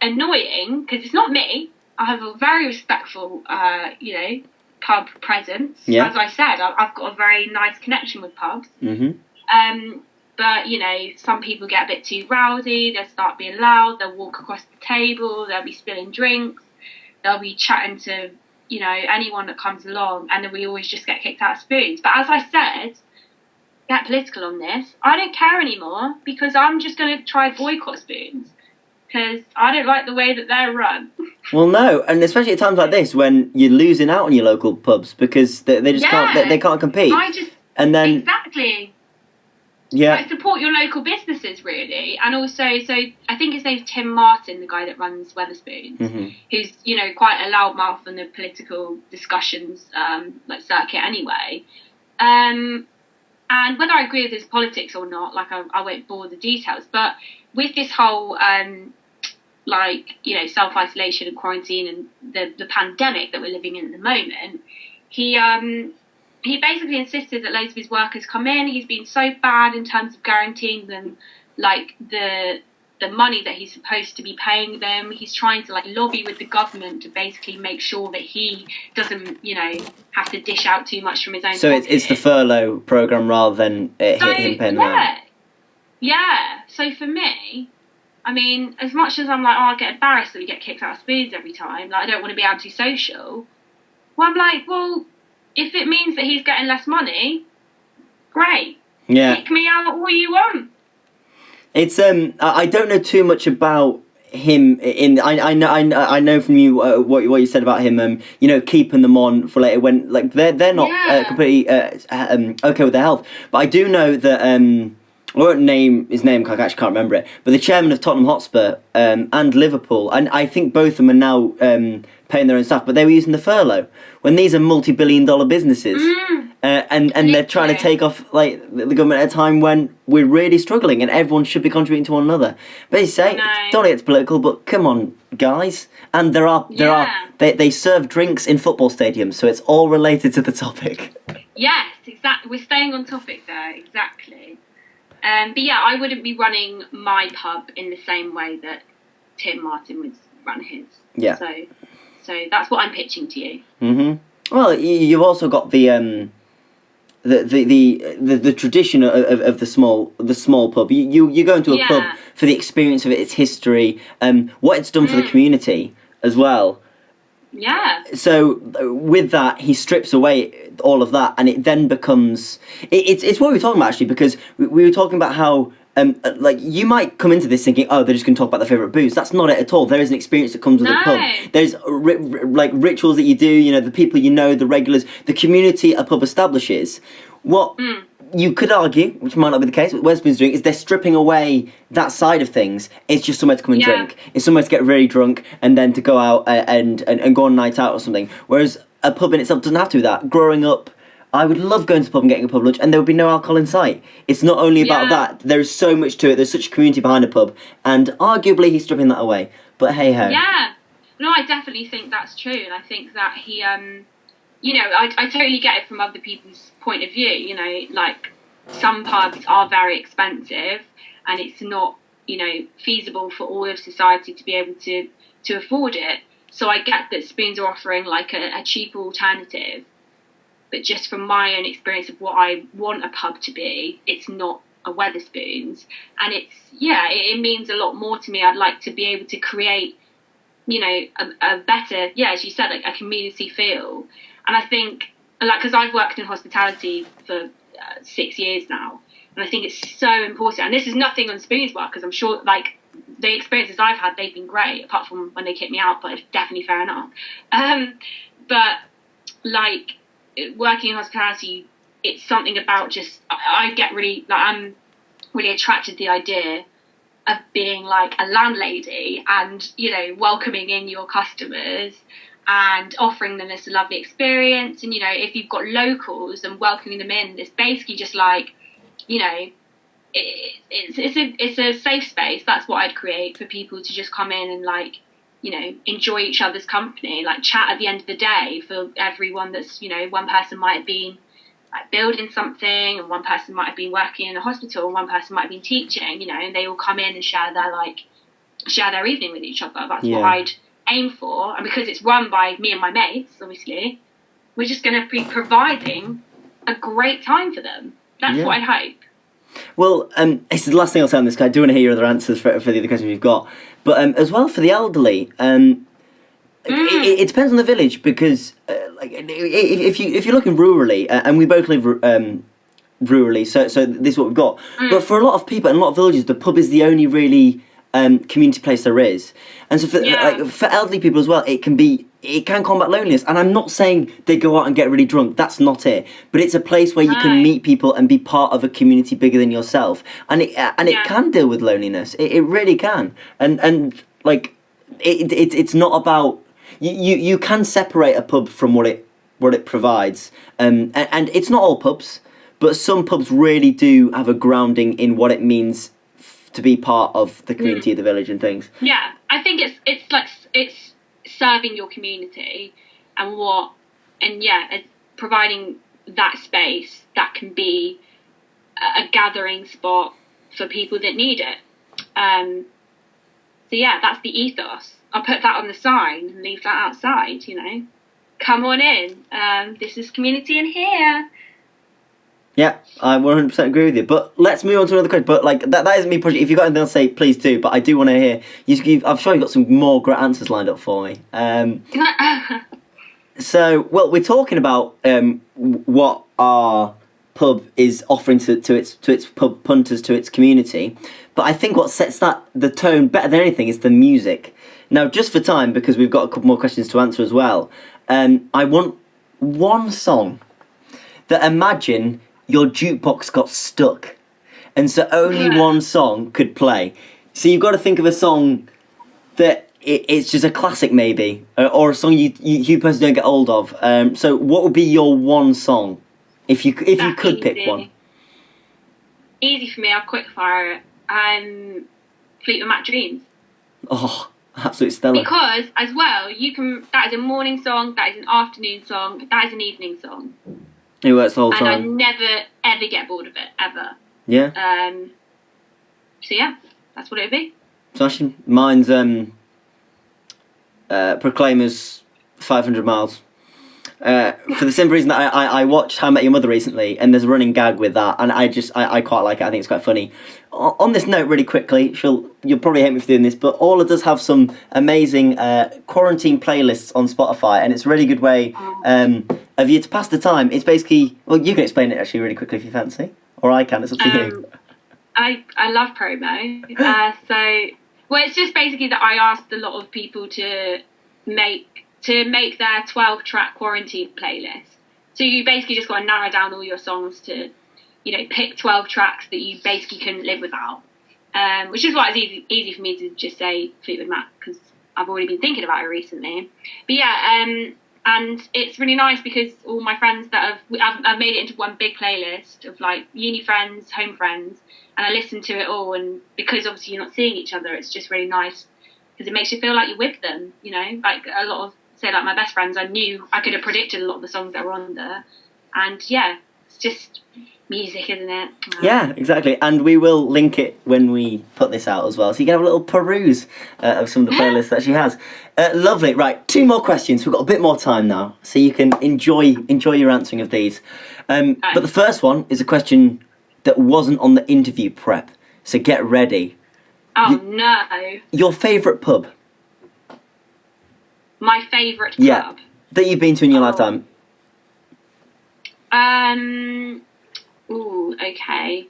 annoying because it's not me. I have a very respectful, pub presence. Yeah. As I said, I've got a very nice connection with pubs. But some people get a bit too rowdy. They'll start being loud. They'll walk across the table. They'll be spilling drinks. They'll be chatting to, anyone that comes along, and then we always just get kicked out of Spoons. But as I said, get political on this, I don't care anymore, because I'm just going to try boycott Spoons, because I don't like the way that they're run. Well, no, and especially at times like this when you're losing out on your local pubs because they just can't compete. Exactly. Yeah. Like, support your local businesses, really. And also, so I think his name's Tim Martin, the guy that runs Wetherspoons, who's, quite a loudmouth on the political discussions, circuit anyway. And whether I agree with his politics or not, I won't bore the details, but with this whole, self-isolation and quarantine and the pandemic that we're living in at the moment, he basically insisted that loads of his workers come in. He's been so bad in terms of guaranteeing them, the money that he's supposed to be paying them. He's trying to, lobby with the government to basically make sure that he doesn't, have to dish out too much from his own So pocket. it's the furlough programme rather than him paying them out. Yeah. So for me, I mean, as much as I'm like, I get embarrassed that we get kicked out of Spoons every time, I don't want to be antisocial. Well, I'm like, well, if it means that he's getting less money, great. Yeah. Kick me out all you want. It's I don't know too much about him. I know from you what you said about him. Keeping them on for later when they're not completely okay with their health. But I do know that I won't name his name because I actually can't remember it, but the chairman of Tottenham Hotspur and Liverpool, and I think both of them are now paying their own staff, but they were using the furlough when these are multi-billion-dollar businesses, and they're trying to take off like the government at a time when we're really struggling, and everyone should be contributing to one another. But you say, don't get political, but come on, guys, and they serve drinks in football stadiums, so it's all related to the topic. Yes, exactly. We're staying on topic there, exactly. But yeah, I wouldn't be running my pub in the same way that Tim Martin would run his. Yeah. So that's what I'm pitching to you. Mm-hmm. Well, you've also got the tradition of the small pub. You go into a pub for the experience of it, its history, what it's done for the community as well. Yeah. So with that, he strips away all of that, and it then becomes it's what we were talking about actually, because we were talking about how like you might come into this thinking, oh, they're just going to talk about their favourite booze. That's not it at all. There is an experience that comes with a pub. There's like rituals that you do. You know, the people you know, the regulars, the community a pub establishes. What you could argue, which might not be the case, what Wetherspoon's doing is they're stripping away that side of things. It's just somewhere to come and drink. It's somewhere to get really drunk and then to go out and go on a night out or something. Whereas a pub in itself doesn't have to do that. Growing up, I would love going to the pub and getting a pub lunch, and there would be no alcohol in sight. It's not only about that. There is so much to it. There's such a community behind a pub, and arguably he's stripping that away. But hey-ho. Yeah. No, I definitely think that's true, and I think that he... you know, I totally get it from other people's point of view. You know, like some pubs are very expensive, and it's not, you know, feasible for all of society to be able to afford it. So I get that Spoons are offering like a cheaper alternative, but just from my own experience of what I want a pub to be, it's not a Wetherspoons, and it means a lot more to me. I'd like to be able to create, you know, a better, as you said, like a community feel. And I think, like, because I've worked in hospitality for 6 years now, and I think it's so important. And this is nothing on Spoon's work, because I'm sure, like, the experiences I've had, they've been great, apart from when they kicked me out, but it's definitely fair enough. But, like, working in hospitality, it's something about just, I get really, like, I'm really attracted to the idea of being, like, a landlady and, you know, welcoming in your customers and offering them this lovely experience. And, you know, if you've got locals and welcoming them in, it's basically just like, you know, it's a safe space. That's what I'd create for people to just come in and, like, you know, enjoy each other's company, like chat at the end of the day for everyone that's, you know, one person might have been like building something, and one person might have been working in a hospital, and one person might have been teaching, you know, and they all come in and share their evening with each other. That's what I'd aim for. And because it's run by me and my mates, obviously, we're just going to be providing a great time for them. That's what I hope. Well, it's the last thing I'll say on this, because I do want to hear your other answers for the other questions you've got. But as well, for the elderly, it depends on the village, because like if you're looking rurally, and we both live rurally, so this is what we've got. But for a lot of people in a lot of villages, the pub is the only really community place there is. And so for elderly people as well, it can combat loneliness. And I'm not saying they go out and get really drunk. That's not it. But it's a place where you can meet people and be part of a community bigger than yourself. And it can deal with loneliness. It really can. And like it's not about you can separate a pub from what it provides. And it's not all pubs, but some pubs really do have a grounding in what it means to be part of the community of the village and things. Yeah, I think it's serving your community and providing that space that can be a gathering spot for people that need it. So yeah, that's the ethos. I'll put that on the sign and leave that outside, you know. Come on in. This is community in here. Yeah, I 100% agree with you. But let's move on to another question. But like that isn't me pushing. If you've got anything else to say, please do. But I do want to hear. I'm sure you've got some more great answers lined up for me. So, well, we're talking about what our pub is offering to its pub punters, to its community. But I think what sets the tone better than anything is the music. Now, just for time, because we've got a couple more questions to answer as well. I want one song that, imagine your jukebox got stuck and so only one song could play. So you've got to think of a song that it's just a classic, maybe, or a song you personally don't get hold of. So what would be your one song, if you could pick one? Easy for me. I'll quick fire it. Fleetwood Mac Dreams. Oh, absolutely stellar. Because as well, that is a morning song, that is an afternoon song, that is an evening song. It works the whole time. And I never ever get bored of it, ever. Yeah. So yeah, that's what it would be. Smashing. Mine's Proclaimers 500 Miles. For the simple reason that I watched How I Met Your Mother recently, and there's a running gag with that, and I quite like it. I think it's quite funny. On this note, really quickly, you'll probably hate me for doing this, but Orla does have some amazing quarantine playlists on Spotify, and it's a really good way of you to pass the time. It's basically, well, you can explain it actually really quickly if you fancy, or I can. It's up to you. I love promo. Well, it's just basically that I asked a lot of people to make their 12-track quarantine playlist. So you basically just got to narrow down all your songs to, pick 12 tracks that you basically couldn't live without. Which is why it's easy for me to just say Fleetwood Mac, because I've already been thinking about it recently. But yeah, and it's really nice because all my friends I've made it into one big playlist of like uni friends, home friends, and I listen to it all. And because obviously you're not seeing each other, it's just really nice because it makes you feel like you're with them. Like a lot of, say, like my best friends, I knew I could have predicted a lot of the songs that were on there. And yeah, it's just music, isn't it? Yeah, exactly. And we will link it when we put this out as well, so you can have a little peruse of some of the playlists that she has. Lovely. Right, 2 more questions. We've got a bit more time now, so you can enjoy your answering of these. But the first one is a question that wasn't on the interview prep, so get ready. Oh, no. Your favourite pub? My favourite pub? Yeah, that you've been to in your lifetime. Ooh, okay.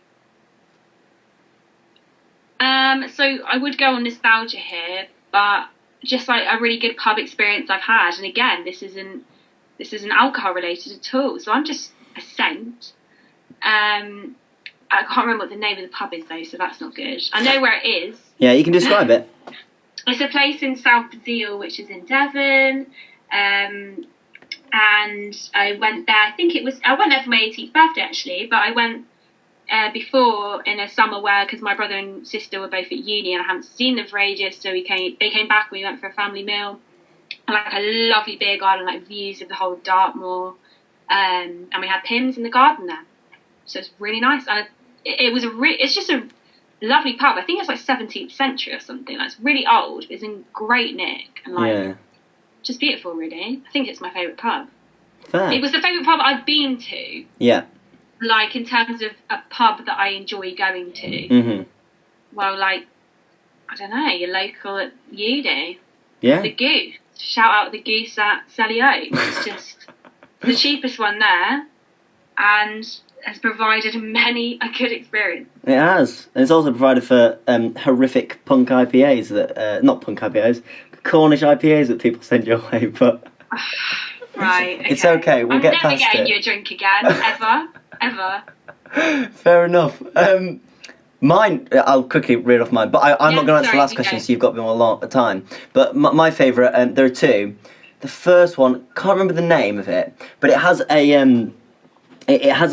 So I would go on nostalgia here, but just like a really good pub experience I've had, and again, this isn't alcohol related at all. So I'm just a scent. I can't remember what the name of the pub is though, so that's not good. I know where it is. Yeah, you can describe it. It's a place in South Deal, which is in Devon. And I went there, I went there for my 18th birthday actually, but I went before in a summer because my brother and sister were both at uni and I hadn't seen them for ages, so they came back and we went for a family meal. And like a lovely beer garden, like views of the whole Dartmoor. And we had Pimm's in the garden there. So it's really nice. And it's just a lovely pub. I think it's like 17th century or something. Like, it's really old, but it's in great nick and just beautiful, really. I think it's my favourite pub. Fair. It was the favourite pub I've been to. Yeah. Like, in terms of a pub that I enjoy going to. Mm-hmm. Well, like, I don't know, your local at Udi. Yeah. The Goose. Shout out the Goose at Selly Oak. It's just the cheapest one there and has provided many a good experience. It has. And it's also provided for horrific punk IPAs that, not punk IPAs, Cornish IPAs that people send your way, but... Right, okay. It's okay, we'll get past it. I'm never getting you a drink again, ever. Fair enough. Mine, I'll quickly read off mine, but I'm not going to answer the last question, so you've got a bit more time. But my favourite, there are 2. The first one, can't remember the name of it, but it has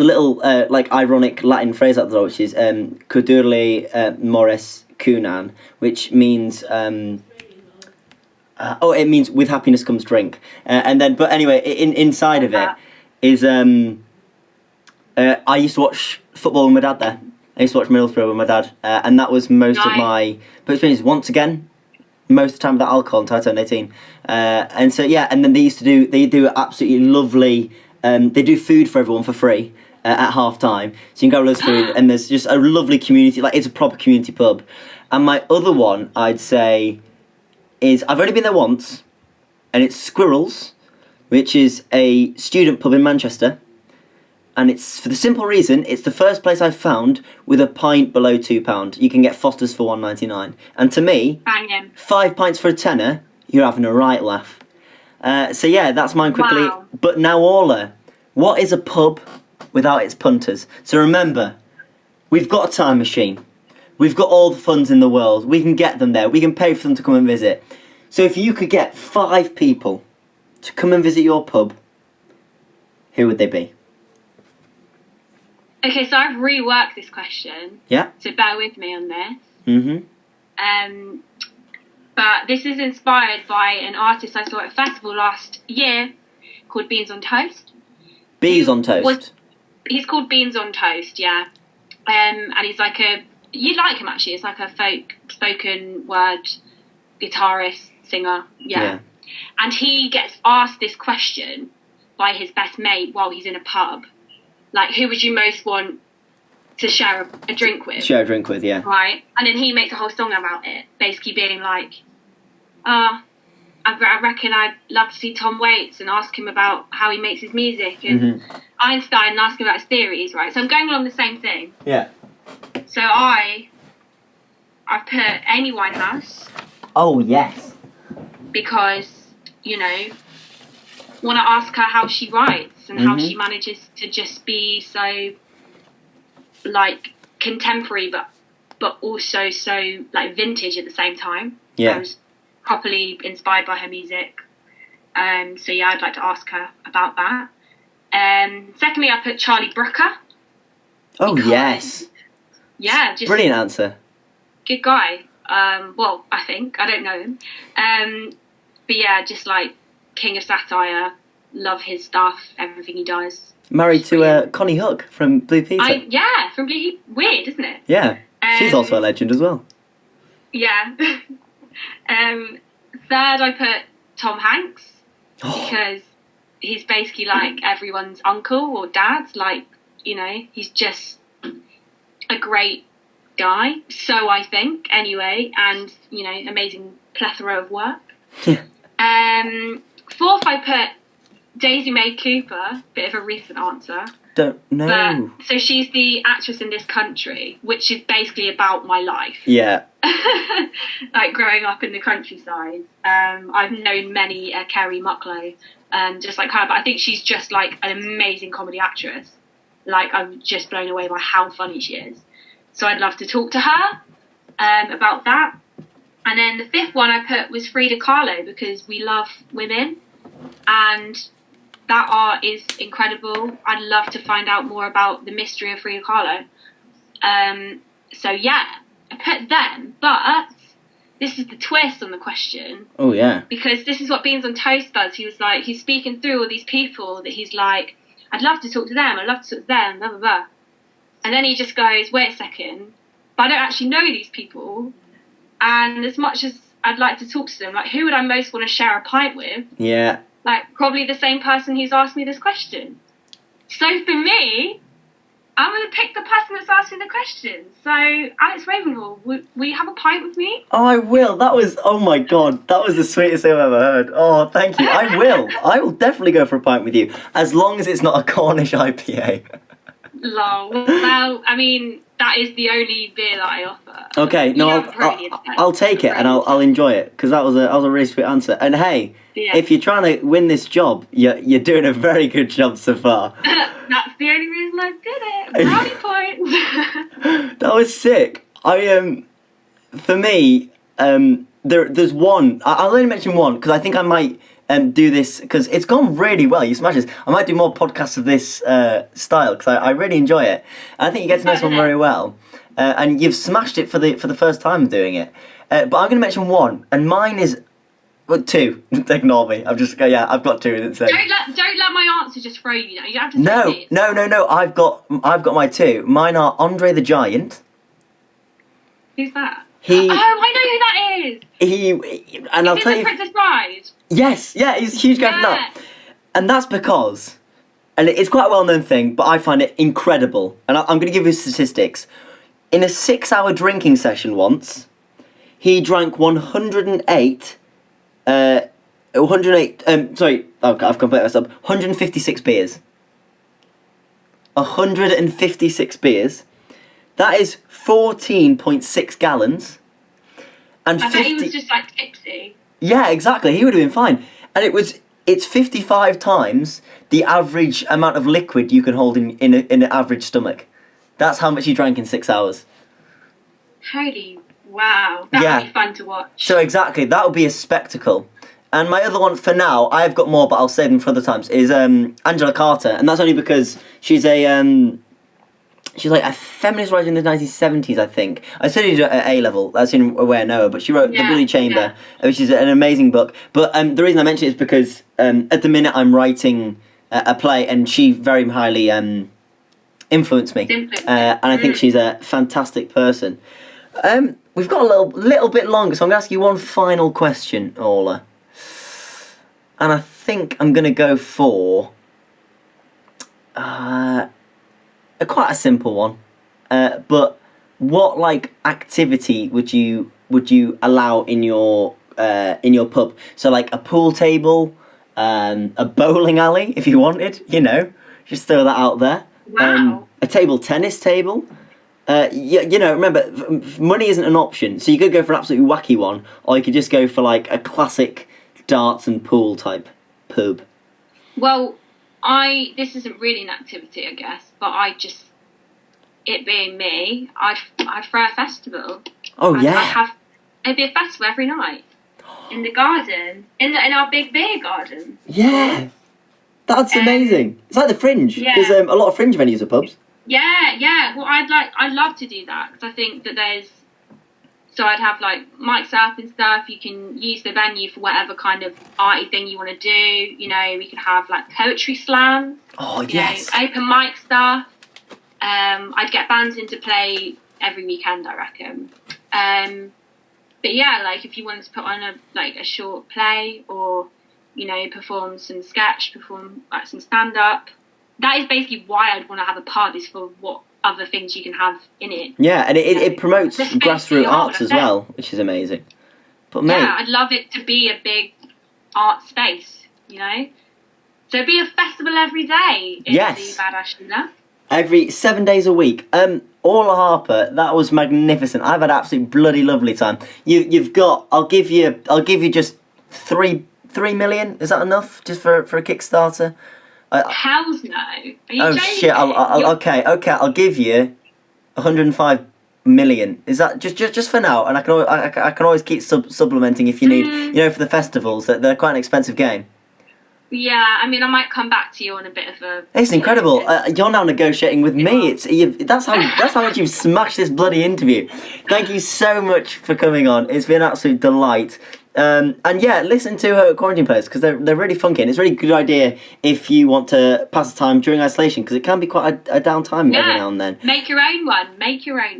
a little like ironic Latin phrase at the top, which is "Cudurle mores cunan," which means it means with happiness comes drink. And then, but anyway, inside of it is I used to watch football with my dad there. I used to watch Middlesbrough with my dad, and that was most of my experience. Once again, most of the time without alcohol until I turned 18. And so yeah, and then they do absolutely lovely. They do food for everyone for free at half time, so you can go loads of food, and there's just a lovely community. Like, it's a proper community pub. And my other one, I'd say, is I've only been there once, and it's Squirrels, which is a student pub in Manchester. And it's for the simple reason it's the first place I've found with a pint below £2. You can get Foster's for £1.99, and to me, banging. 5 pints for a tenner, you're having a right laugh. So yeah, that's mine quickly. Wow. But now, Orla, what is a pub without its punters? So remember, We've got a time machine. We've got all the funds in the world. We can get them there. We can pay for them to come and visit. So if you could get 5 people to come and visit your pub, who would they be? Okay, so I've reworked this question. Yeah. So bear with me on this. Mm-hmm. But this is inspired by an artist I saw at a festival last year called Beans on Toast. Bees on Toast. He's called Beans on Toast, yeah. And he's like you'd like him actually. It's like a folk spoken word guitarist, singer, yeah. And he gets asked this question by his best mate while he's in a pub. Like, who would you most want to share a drink with? Share a drink with, yeah. Right. And then he makes a whole song about it, basically being like, I reckon I'd love to see Tom Waits and ask him about how he makes his music, and Einstein and ask him about his theories, right? So I'm going along the same thing. Yeah. So I've put Amy Winehouse. Oh, yes. Because, want to ask her how she writes and how she manages to just be so, like, contemporary but also so, like, vintage at the same time. Yeah. I was properly inspired by her music. So, yeah, I'd like to ask her about that. Secondly, I put Charlie Brooker. Oh, yes. Yeah. Just brilliant answer. Good guy. Well, I think. I don't know him. But, yeah, just, like, king of satire. Love his stuff, everything he does. Married to Connie Hook from Blue Peter. From Blue. Weird, isn't it? Yeah. She's also a legend as well. Yeah. Third, I put Tom Hanks because he's basically like everyone's uncle or dad. Like, he's just a great guy. So I think, anyway, and amazing plethora of work. Fourth, I put Daisy Mae Cooper. Bit of a recent answer. Don't know. But, so she's the actress in This Country, which is basically about my life. Yeah. Like growing up in the countryside. I've known many Kerry Mucklow, just like her, but I think she's just like an amazing comedy actress. Like, I'm just blown away by how funny she is. So I'd love to talk to her about that. And then the fifth one I put was Frida Kahlo, because we love women and that art is incredible. I'd love to find out more about the mystery of Frida Kahlo. So yeah, I put them, but this is the twist on the question. Oh yeah. Because this is what Beans on Toast does. He was like, he's speaking through all these people that he's like, I'd love to talk to them, I'd love to talk to them, blah, blah, blah. And then he just goes, wait a second, but I don't actually know these people. And as much as I'd like to talk to them, like, who would I most want to share a pint with? Yeah. Like, probably the same person who's asked me this question. So for me, I'm going to pick the person that's asked me the question. So, Alex Ravenhall, will you have a pint with me? Oh, I will. That was, oh my God, that was the sweetest thing I've ever heard. Oh, thank you. I will. I will definitely go for a pint with you, as long as it's not a Cornish IPA. Lol. Well, I mean, that is the only beer that I offer. Okay, no, I'll take it and I'll enjoy it, because that was a really sweet answer. And hey, if you're trying to win this job, you're doing a very good job so far. That's the only reason I did it. Brownie points. That was sick. For me, there's one. I'll only mention one because I think I might do this because it's gone really well. You smash this. I might do more podcasts of this style because I really enjoy it. And I think you get to know someone very well, and you've smashed it for the first time doing it. But I'm going to mention one, and mine is. Well, two. Ignore me. I've got two. Don't let my answer just throw you. You have to. No. I've got my two. Mine are Andre the Giant. Who's that? I know who that is. And I'll tell you. Princess Bride. Yes, yeah, he's a huge guy for that. And that's because, and it's quite a well-known thing, but I find it incredible. And I'm going to give you statistics. In a 6-hour drinking session once, he drank 108. I've completely messed up. 156 beers. 156 beers. That is 14.6 gallons. And I bet he was just like tipsy. Yeah, exactly. He would have been fine. And it's 55 times the average amount of liquid you can hold in an average stomach. That's how much he drank in 6 hours. Holy wow. That would be fun to watch. So exactly, that would be a spectacle. And my other one for now, I've got more, but I'll save them for other times, is Angela Carter. And that's only because she's a... She's like a feminist writer in the 1970s, I think. I studied at A-level, that's in Aware Noah, but she wrote The Bloody Chamber, which is an amazing book. But the reason I mention it is because at the minute I'm writing a play, and she very highly influenced me. And I think she's a fantastic person. We've got a little bit longer, so I'm going to ask you one final question, Orla. And I think I'm going to go for... quite a simple one, but what activity would you allow in your pub? So a pool table, a bowling alley if you wanted, just throw that out there. Wow. A table tennis table. Remember, money isn't an option, so you could go for an absolutely wacky one, or you could just go for a classic darts and pool type pub. Well, this isn't really an activity, I guess, but it being me, I'd throw a festival. Oh, It'd be a festival every night in the garden, in our big beer garden. Yeah, that's amazing. It's like the Fringe, because a lot of Fringe venues are pubs. Yeah. Well, I'd love to do that, because I think that so I'd have mics up and stuff. You can use the venue for whatever kind of arty thing you want to do. We could have poetry slams. Oh yes. Open mic stuff. I'd get bands in to play every weekend, I reckon. But yeah, if you wanted to put on a short play, or perform some sketch, perform some stand up. That is basically why I'd want to have a pub, is for what other things you can have in it. Yeah, and it promotes grassroots arts as well, which is amazing. But mate, I'd love it to be a big art space, So it'd be a festival every day in the Badass Shula. Every 7 days a week. Orla Harper, that was magnificent. I've had absolutely bloody lovely time. You've got. I'll give you just 3 million. Is that enough? Just for a Kickstarter? Hells no. Are you joking? Shit! Okay. I'll give you 105 million. Is that just for now? And I can always keep supplementing if you need. For the festivals, they're quite an expensive game. Yeah, I might come back to you on a bit of a... It's incredible. You're now negotiating with me. That's how much you've smashed this bloody interview. Thank you so much for coming on. It's been an absolute delight. And listen to her quarantine plays, because they're really funky, and it's a really good idea if you want to pass the time during isolation, because it can be quite a down time every now and then. Make your own one.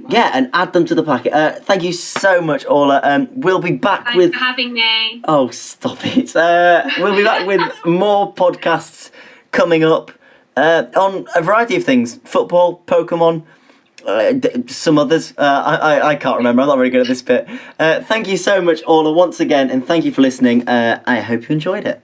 Yeah, and add them to the packet. Thank you so much, Orla. We'll be back Thanks for having me. Oh, stop it. We'll be back with more podcasts coming up on a variety of things. Football, Pokemon, some others. I can't remember. I'm not very good at this bit. Thank you so much, Orla, once again, and thank you for listening. I hope you enjoyed it.